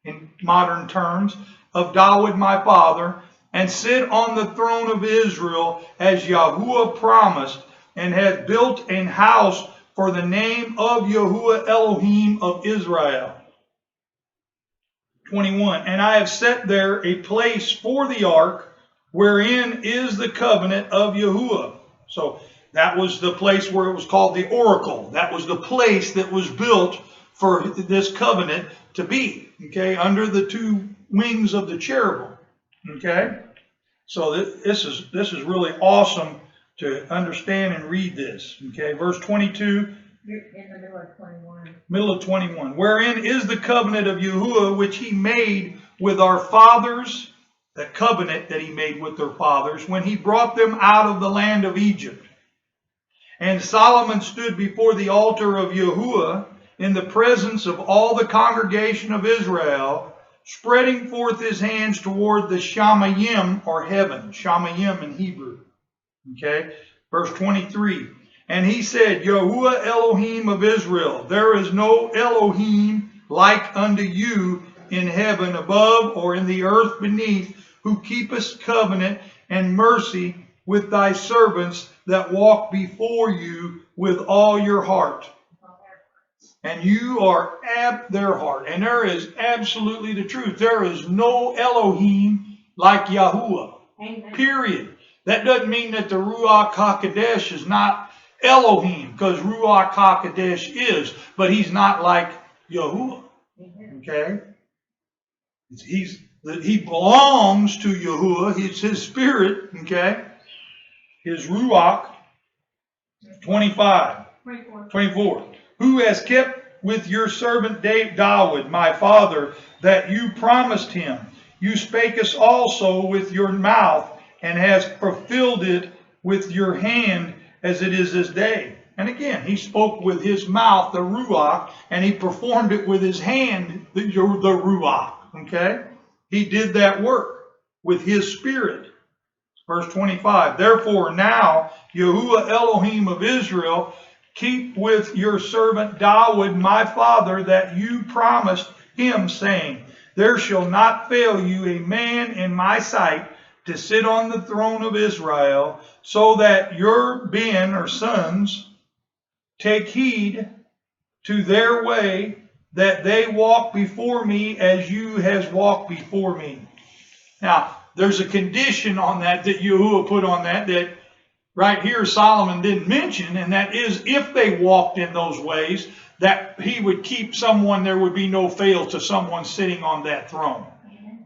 in modern terms, of David my father, and sit on the throne of Israel as Yahuwah promised, and hath built an house for the name of Yahuwah Elohim of Israel. 21, and I have set there a place for the ark, wherein is the covenant of Yahuwah. So that was the place where it was called the oracle. That was the place that was built for this covenant to be, okay, under the two wings of the cherubim. Okay, so this is really awesome to understand and read this. Okay, verse 22. You're in the middle of 21. Middle of 21. Wherein is the covenant of Yahuwah, which he made with our fathers, the covenant that he made with their fathers, when he brought them out of the land of Egypt. And Solomon stood before the altar of Yahuwah in the presence of all the congregation of Israel, spreading forth his hands toward the Shamayim, or heaven. Shamayim in Hebrew. Okay, verse 23. And he said, Yahuwah Elohim of Israel, there is no Elohim like unto you in heaven above or in the earth beneath, who keepest covenant and mercy with thy servants that walk before you with all your heart. And you are at their heart. And there is absolutely the truth. There is no Elohim like Yahuwah. Amen. Period. That doesn't mean that the Ruach HaKodesh is not Elohim, because Ruach HaKodesh is, but he's not like Yahuwah. Okay? He belongs to Yahuwah. It's his spirit, okay? His Ruach. 24. Who has kept with your servant David, my father, that you promised him. You spake us also with your mouth, and has fulfilled it with your hand, as it is this day. And again, he spoke with his mouth, the Ruach, and he performed it with his hand, the Ruach. Okay? He did that work with his spirit. Verse 25, therefore now, Yahuwah Elohim of Israel, keep with your servant David my father, that you promised him, saying, there shall not fail you a man in my sight to sit on the throne of Israel, so that your ben or sons take heed to their way, that they walk before me as you has walked before me. Now, there's a condition on that Yahuwah put on that right here Solomon didn't mention, and that is if they walked in those ways, that he would keep someone, there would be no fail to someone sitting on that throne.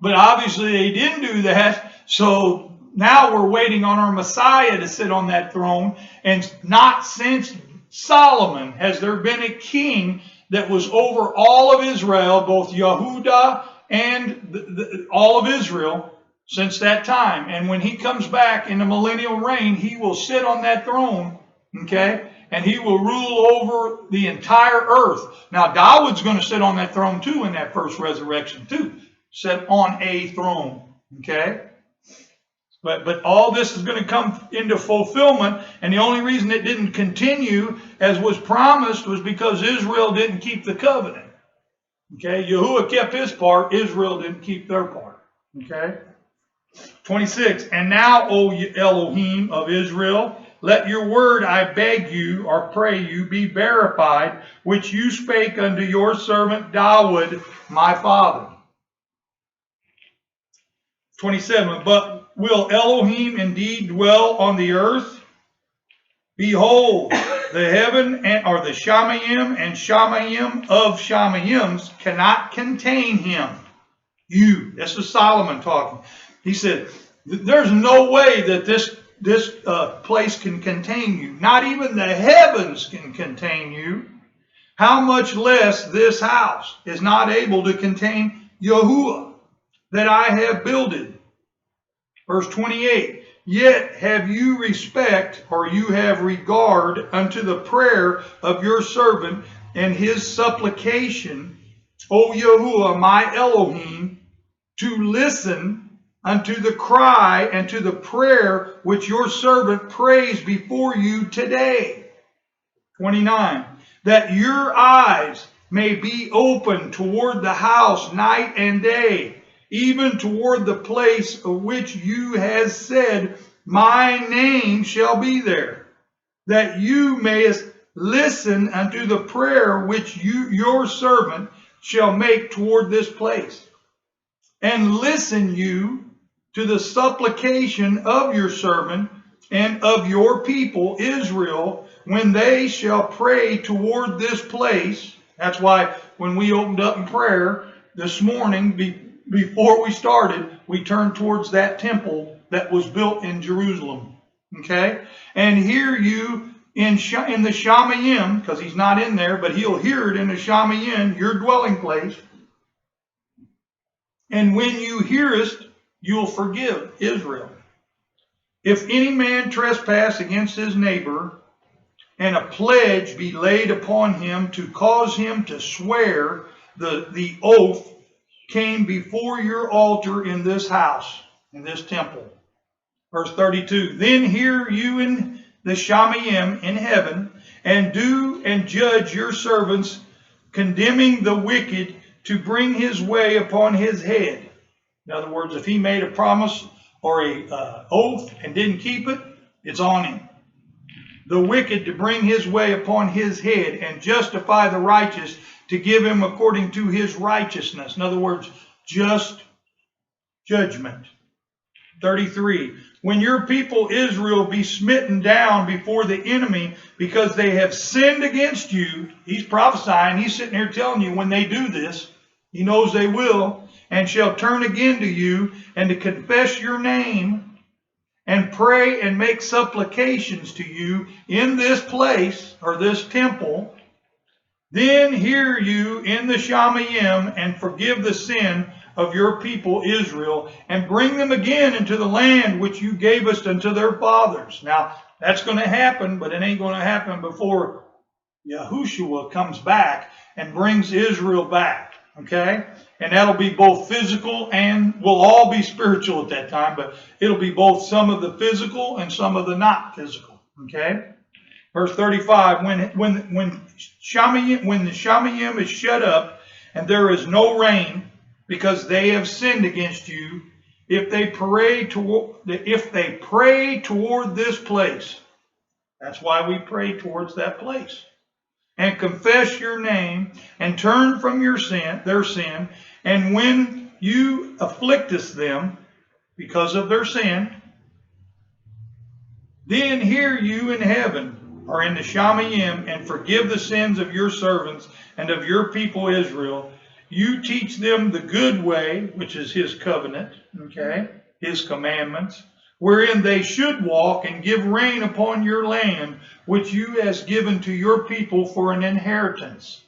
But obviously they didn't do that, so now we're waiting on our Messiah to sit on that throne, and not since Solomon has there been a king that was over all of Israel, both Yehudah and all of Israel, since that time. And when he comes back in the millennial reign, he will sit on that throne, okay? And he will rule over the entire earth. Now, David's going to sit on that throne too in that first resurrection too. Sit on a throne, okay? But all this is going to come into fulfillment, and the only reason it didn't continue as was promised was because Israel didn't keep the covenant. Okay, Yahuwah kept his part, Israel didn't keep their part. Okay? 26, and now, O Elohim of Israel, let your word, I beg you, or pray you, be verified, which you spake unto your servant David, my father. 27, but will Elohim indeed dwell on the earth? Behold, the heaven or the Shamayim and Shamayim of Shamayims cannot contain him. This is Solomon talking. He said, there's no way that this place can contain you. Not even the heavens can contain you. How much less this house is not able to contain Yahuwah that I have builded. Verse 28, yet have you respect, or you have regard unto the prayer of your servant and his supplication, O Yahuwah, my Elohim, to listen unto the cry and to the prayer which your servant prays before you today. 29, that your eyes may be open toward the house night and day, even toward the place of which you have said, my name shall be there, that you mayest listen unto the prayer which your servant shall make toward this place, and listen you to the supplication of your servant and of your people Israel, when they shall pray toward this place. That's why when we opened up in prayer this morning, before we started, we turned towards that temple that was built in Jerusalem. Okay? And hear you in the Shamayim, because he's not in there, but he'll hear it in the Shamayim, your dwelling place. And when you hearest, you'll forgive Israel. If any man trespass against his neighbor, and a pledge be laid upon him to cause him to swear the oath came before your altar in this house, in this temple. Verse 32, then hear you in the Shamayim in heaven, and do and judge your servants, condemning the wicked to bring his way upon his head. In other words, if he made a promise or a oath and didn't keep it, it's on him. The wicked to bring his way upon his head, and justify the righteous to give him according to his righteousness. In other words, just judgment. 33, when your people Israel be smitten down before the enemy because they have sinned against you, he's prophesying, he's sitting here telling you when they do this, he knows they will, and shall turn again to you, and to confess your name, and pray and make supplications to you in this place, or this temple, then hear you in the Shamayim, and forgive the sin of your people Israel, and bring them again into the land which you gave us unto their fathers. Now, That's going to happen, but it ain't going to happen before Yahushua comes back and brings Israel back. Okay? And that'll be both physical and we'll all be spiritual at that time, but it'll be both some of the physical and some of the not physical. Okay? Verse 35, when the Shamayim is shut up and there is no rain because they have sinned against you, if they pray toward this place, that's why we pray towards that place, and confess your name and turn from their sin, and when you afflictest them because of their sin, then hear you in heaven or in the Shamayim and forgive the sins of your servants and of your people Israel. You teach them the good way, which is his covenant, okay, his commandments, wherein they should walk, and give rain upon your land, which you has given to your people for an inheritance.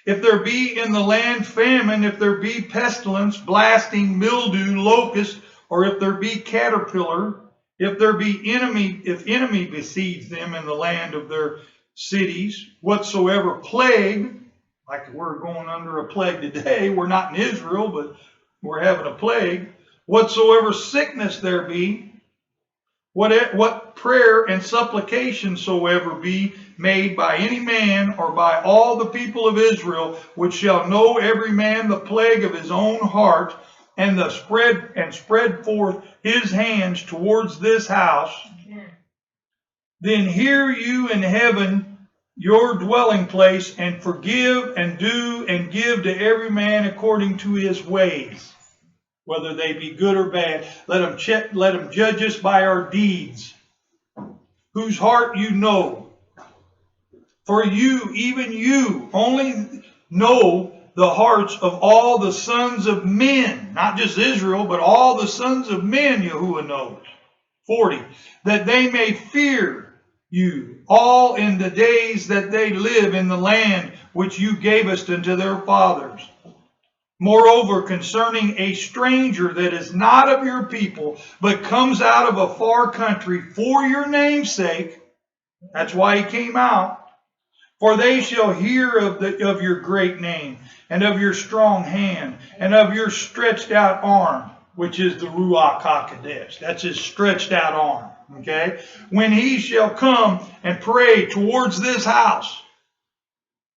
If there be in the land famine, if there be pestilence, blasting, mildew, locust, or if there be caterpillar, if there be enemy besiege them in the land of their cities, whatsoever plague, like we're going under a plague today, we're not in Israel, but we're having a plague, whatsoever sickness there be, what prayer and supplication soever be made by any man or by all the people of Israel, which shall know every man the plague of his own heart, and spread forth his hands towards this house, then hear you in heaven your dwelling place, and forgive and do and give to every man according to his ways, whether they be good or bad. Let them judge us by our deeds, whose heart you know. For you, even you, only know the hearts of all the sons of men, not just Israel, but all the sons of men Yahuwah knows. 40, that they may fear you all in the days that they live in the land which you gave us unto their fathers. Moreover, concerning a stranger that is not of your people, but comes out of a far country for your name's sake, that's why he came out, for they shall hear of your great name, and of your strong hand, and of your stretched out arm, which is the Ruach HaKodesh. That's his stretched out arm. Okay? When he shall come and pray towards this house.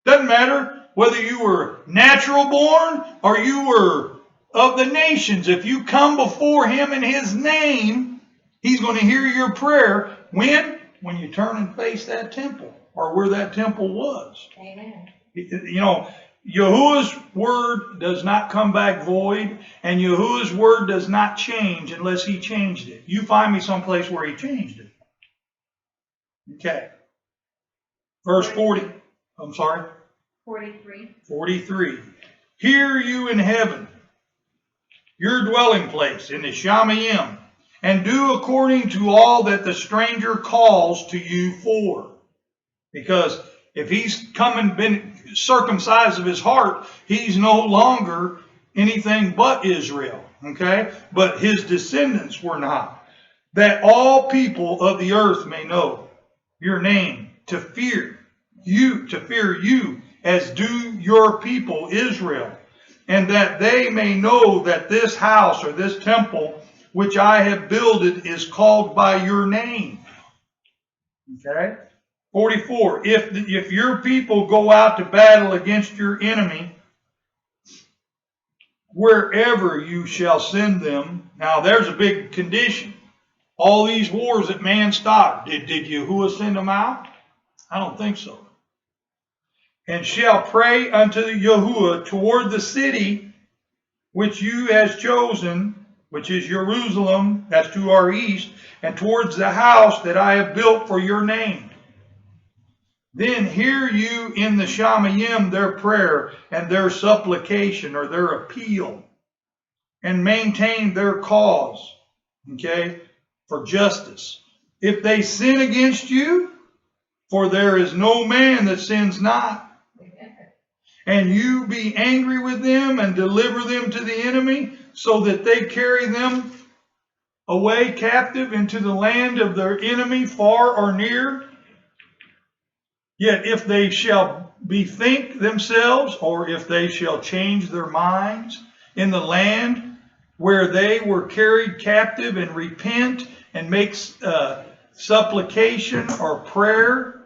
Doesn't matter whether you were natural born or you were of the nations. If you come before him in his name, he's going to hear your prayer. When? When you turn and face that temple, or where that temple was. Amen. You know, Yahuwah's word does not come back void, and Yahuwah's word does not change unless he changed it. You find me someplace where he changed it. Okay. Verse 40. I'm sorry. 43. 43. Hear you in heaven, your dwelling place in the Shamayim, and do according to all that the stranger calls to you for. Because if he's come and been circumcised of his heart, he's no longer anything but Israel. Okay? But his descendants were not. That all people of the earth may know your name, to fear you, as do your people Israel, and that they may know that this house or this temple which I have builded is called by your name. Okay? 44, if your people go out to battle against your enemy, wherever you shall send them. Now there's a big condition. All these wars that man stopped, did Yahuwah send them out? I don't think so. And shall pray unto Yahuwah toward the city which you has chosen, which is Jerusalem, that's to our east, and towards the house that I have built for your name. Then hear you in the Shamayim their prayer and their supplication or their appeal, and maintain their cause, okay, for justice. If they sin against you, for there is no man that sins not, and you be angry with them and deliver them to the enemy, so that they carry them away captive into the land of their enemy, far or near. Yet if they shall bethink themselves, or if they shall change their minds in the land where they were carried captive, and repent and make supplication or prayer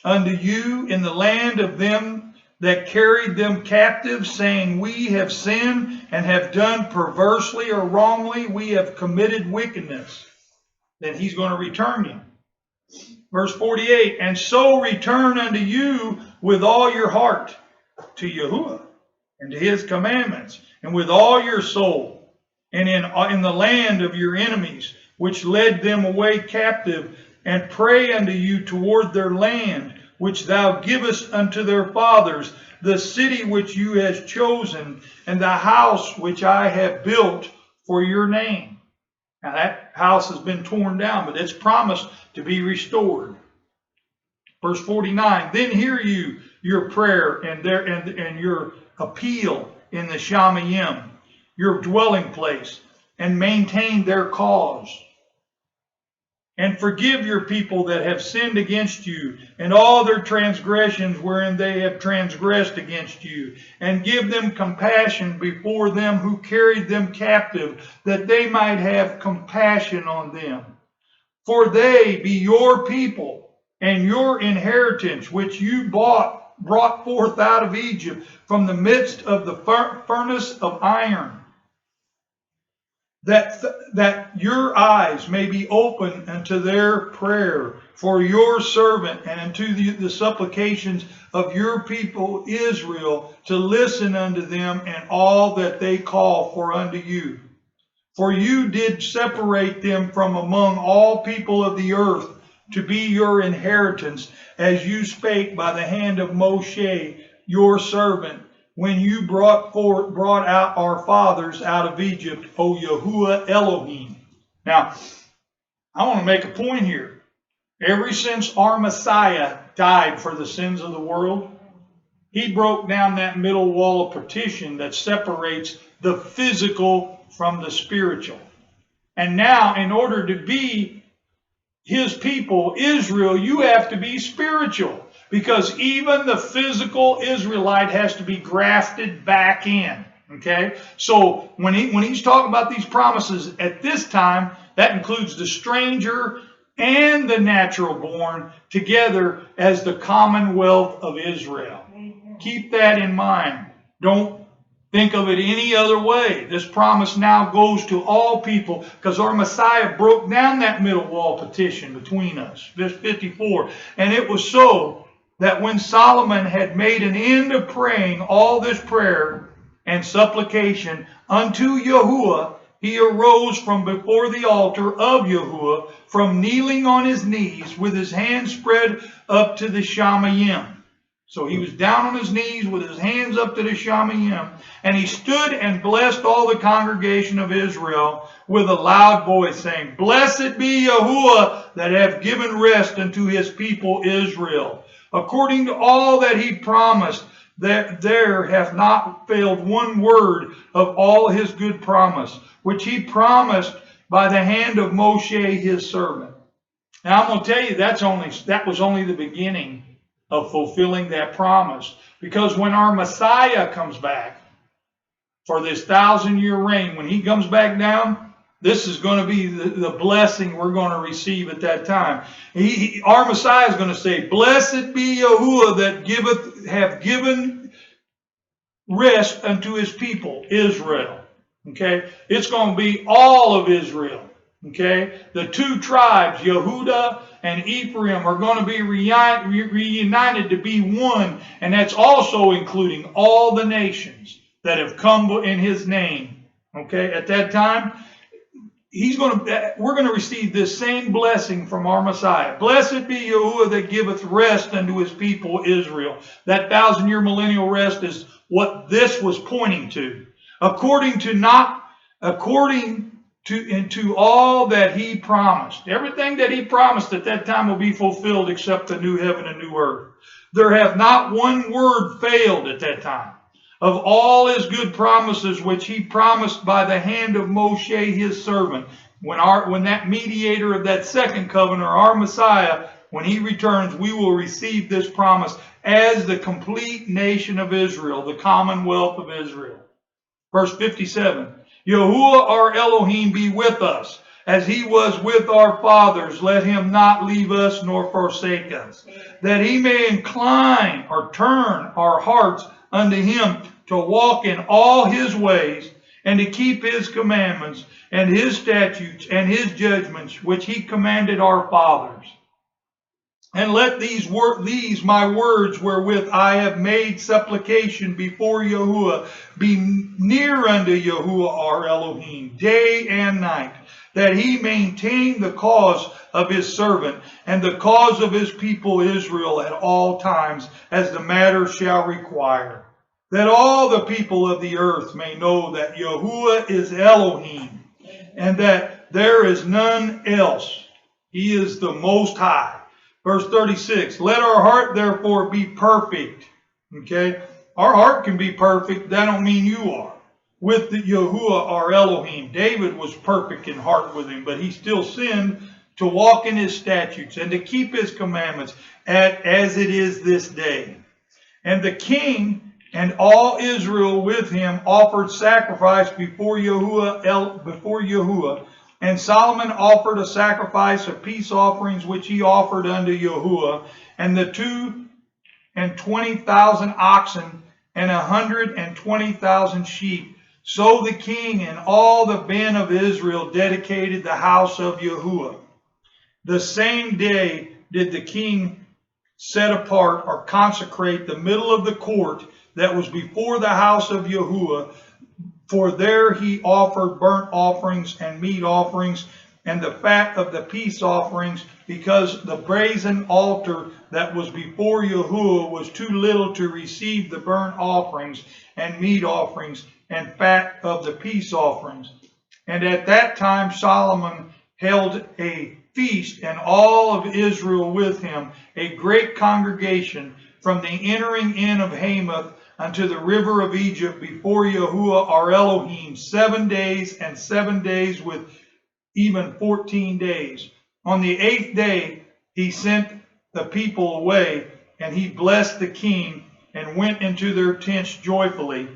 unto you in the land of them that carried them captive, saying, we have sinned and have done perversely or wrongly, we have committed wickedness, then he's going to return you. Verse 48, and so return unto you with all your heart to Yahuwah and to his commandments, and with all your soul, and in the land of your enemies, which led them away captive, and pray unto you toward their land, which thou givest unto their fathers, the city which you hast chosen, and the house which I have built for your name. Now that house has been torn down, but it's promised to be restored. Verse 49, then hear you your prayer and your appeal in the Shamayim, your dwelling place, and maintain their cause. And forgive your people that have sinned against you, and all their transgressions wherein they have transgressed against you, and give them compassion before them who carried them captive, that they might have compassion on them. For they be your people, and your inheritance, which you brought forth out of Egypt, from the midst of the furnace of iron, that your eyes may be open unto their prayer for your servant, and unto the supplications of your people Israel, to listen unto them in all that they call for unto you. For you did separate them from among all people of the earth, to be your inheritance, as you spake by the hand of Moshe your servant, when you brought out our fathers out of Egypt, O Yahuwah Elohim. Now, I want to make a point here. Ever since our Messiah died for the sins of the world, he broke down that middle wall of partition that separates the physical from the spiritual. And now, in order to be his people, Israel, you have to be spiritual. Because even the physical Israelite has to be grafted back in. Okay? So when he's talking about these promises at this time, that includes the stranger and the natural born together as the commonwealth of Israel. Keep that in mind. Don't think of it any other way. This promise now goes to all people, because our Messiah broke down that middle wall partition between us. Verse 54. And it was so that when Solomon had made an end of praying all this prayer and supplication unto Yahuwah, he arose from before the altar of Yahuwah, from kneeling on his knees with his hands spread up to the Shamayim. So he was down on his knees with his hands up to the Shamayim, and he stood and blessed all the congregation of Israel with a loud voice, saying, Blessed be Yahuwah that hath given rest unto his people Israel, according to all that he promised, that there hath not failed one word of all his good promise, which he promised by the hand of Moshe his servant. Now I'm going to tell you, that was only the beginning of fulfilling that promise. Because when our Messiah comes back for this 1,000-year reign, when he comes back down, this is going to be the blessing we're going to receive at that time. Our Messiah is going to say, Blessed be Yahuwah that have given rest unto his people, Israel. Okay? It's going to be all of Israel. Okay? The two tribes, Yehuda and Ephraim, are going to be reunited to be one. And that's also including all the nations that have come in his name. Okay? At that time, we're going to receive this same blessing from our Messiah. Blessed be Yahuwah that giveth rest unto his people Israel. That 1,000-year millennial rest is what this was pointing to. According to all that he promised. Everything that he promised at that time will be fulfilled except the new heaven and new earth. There hath not one word failed at that time of all his good promises which he promised by the hand of Moshe his servant. when that mediator of that second covenant, our Messiah, when he returns, we will receive this promise as the complete nation of Israel, the commonwealth of Israel. Verse 57, Yahuwah our Elohim be with us, as he was with our fathers. Let him not leave us nor forsake us, that he may incline or turn our hearts unto him to walk in all his ways and to keep his commandments and his statutes and his judgments, which he commanded our fathers. And let these my words wherewith I have made supplication before Yahuwah be near unto Yahuwah our Elohim day and night, that he maintain the cause of his servant and the cause of his people Israel at all times, as the matter shall require, that all the people of the earth may know that Yahuwah is Elohim, and that there is none else. He is the Most High. Verse 36, let our heart therefore be perfect. Okay? Our heart can be perfect. That don't mean you are. With the Yahuwah our Elohim. David was perfect in heart with him, but he still sinned, to walk in his statutes and to keep his commandments as it is this day. And the king and all Israel with him offered sacrifice before Yahuwah. And Solomon offered a sacrifice of peace offerings, which he offered unto Yahuwah, and the 220,000 oxen and 120,000 sheep. So the king and all the men of Israel dedicated the house of Yahuwah. The same day did the king set apart or consecrate the middle of the court that was before the house of Yahuwah, for there he offered burnt offerings and meat offerings and the fat of the peace offerings, because the brazen altar that was before Yahuwah was too little to receive the burnt offerings and meat offerings and fat of the peace offerings. And at that time Solomon held a feast, and all of Israel with him, a great congregation, from the entering in of Hamath unto the river of Egypt, before Yahuwah our Elohim, 7 days and 7 days, with even 14 days. On the 8th day he sent the people away, and he blessed the king, and went into their tents joyfully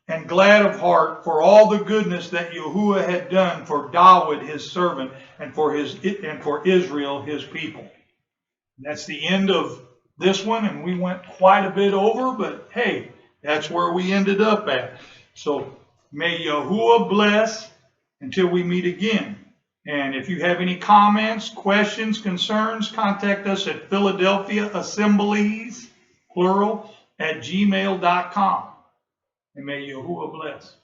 and glad of heart, for all the goodness that Yahuwah had done for David his servant, and for Israel his people. That's the end of this one, and we went quite a bit over, but hey, that's where we ended up at. So may Yahuwah bless until we meet again. And if you have any comments, questions, concerns, contact us at Philadelphia Assemblies, plural, @gmail.com. And may Yahuwah bless.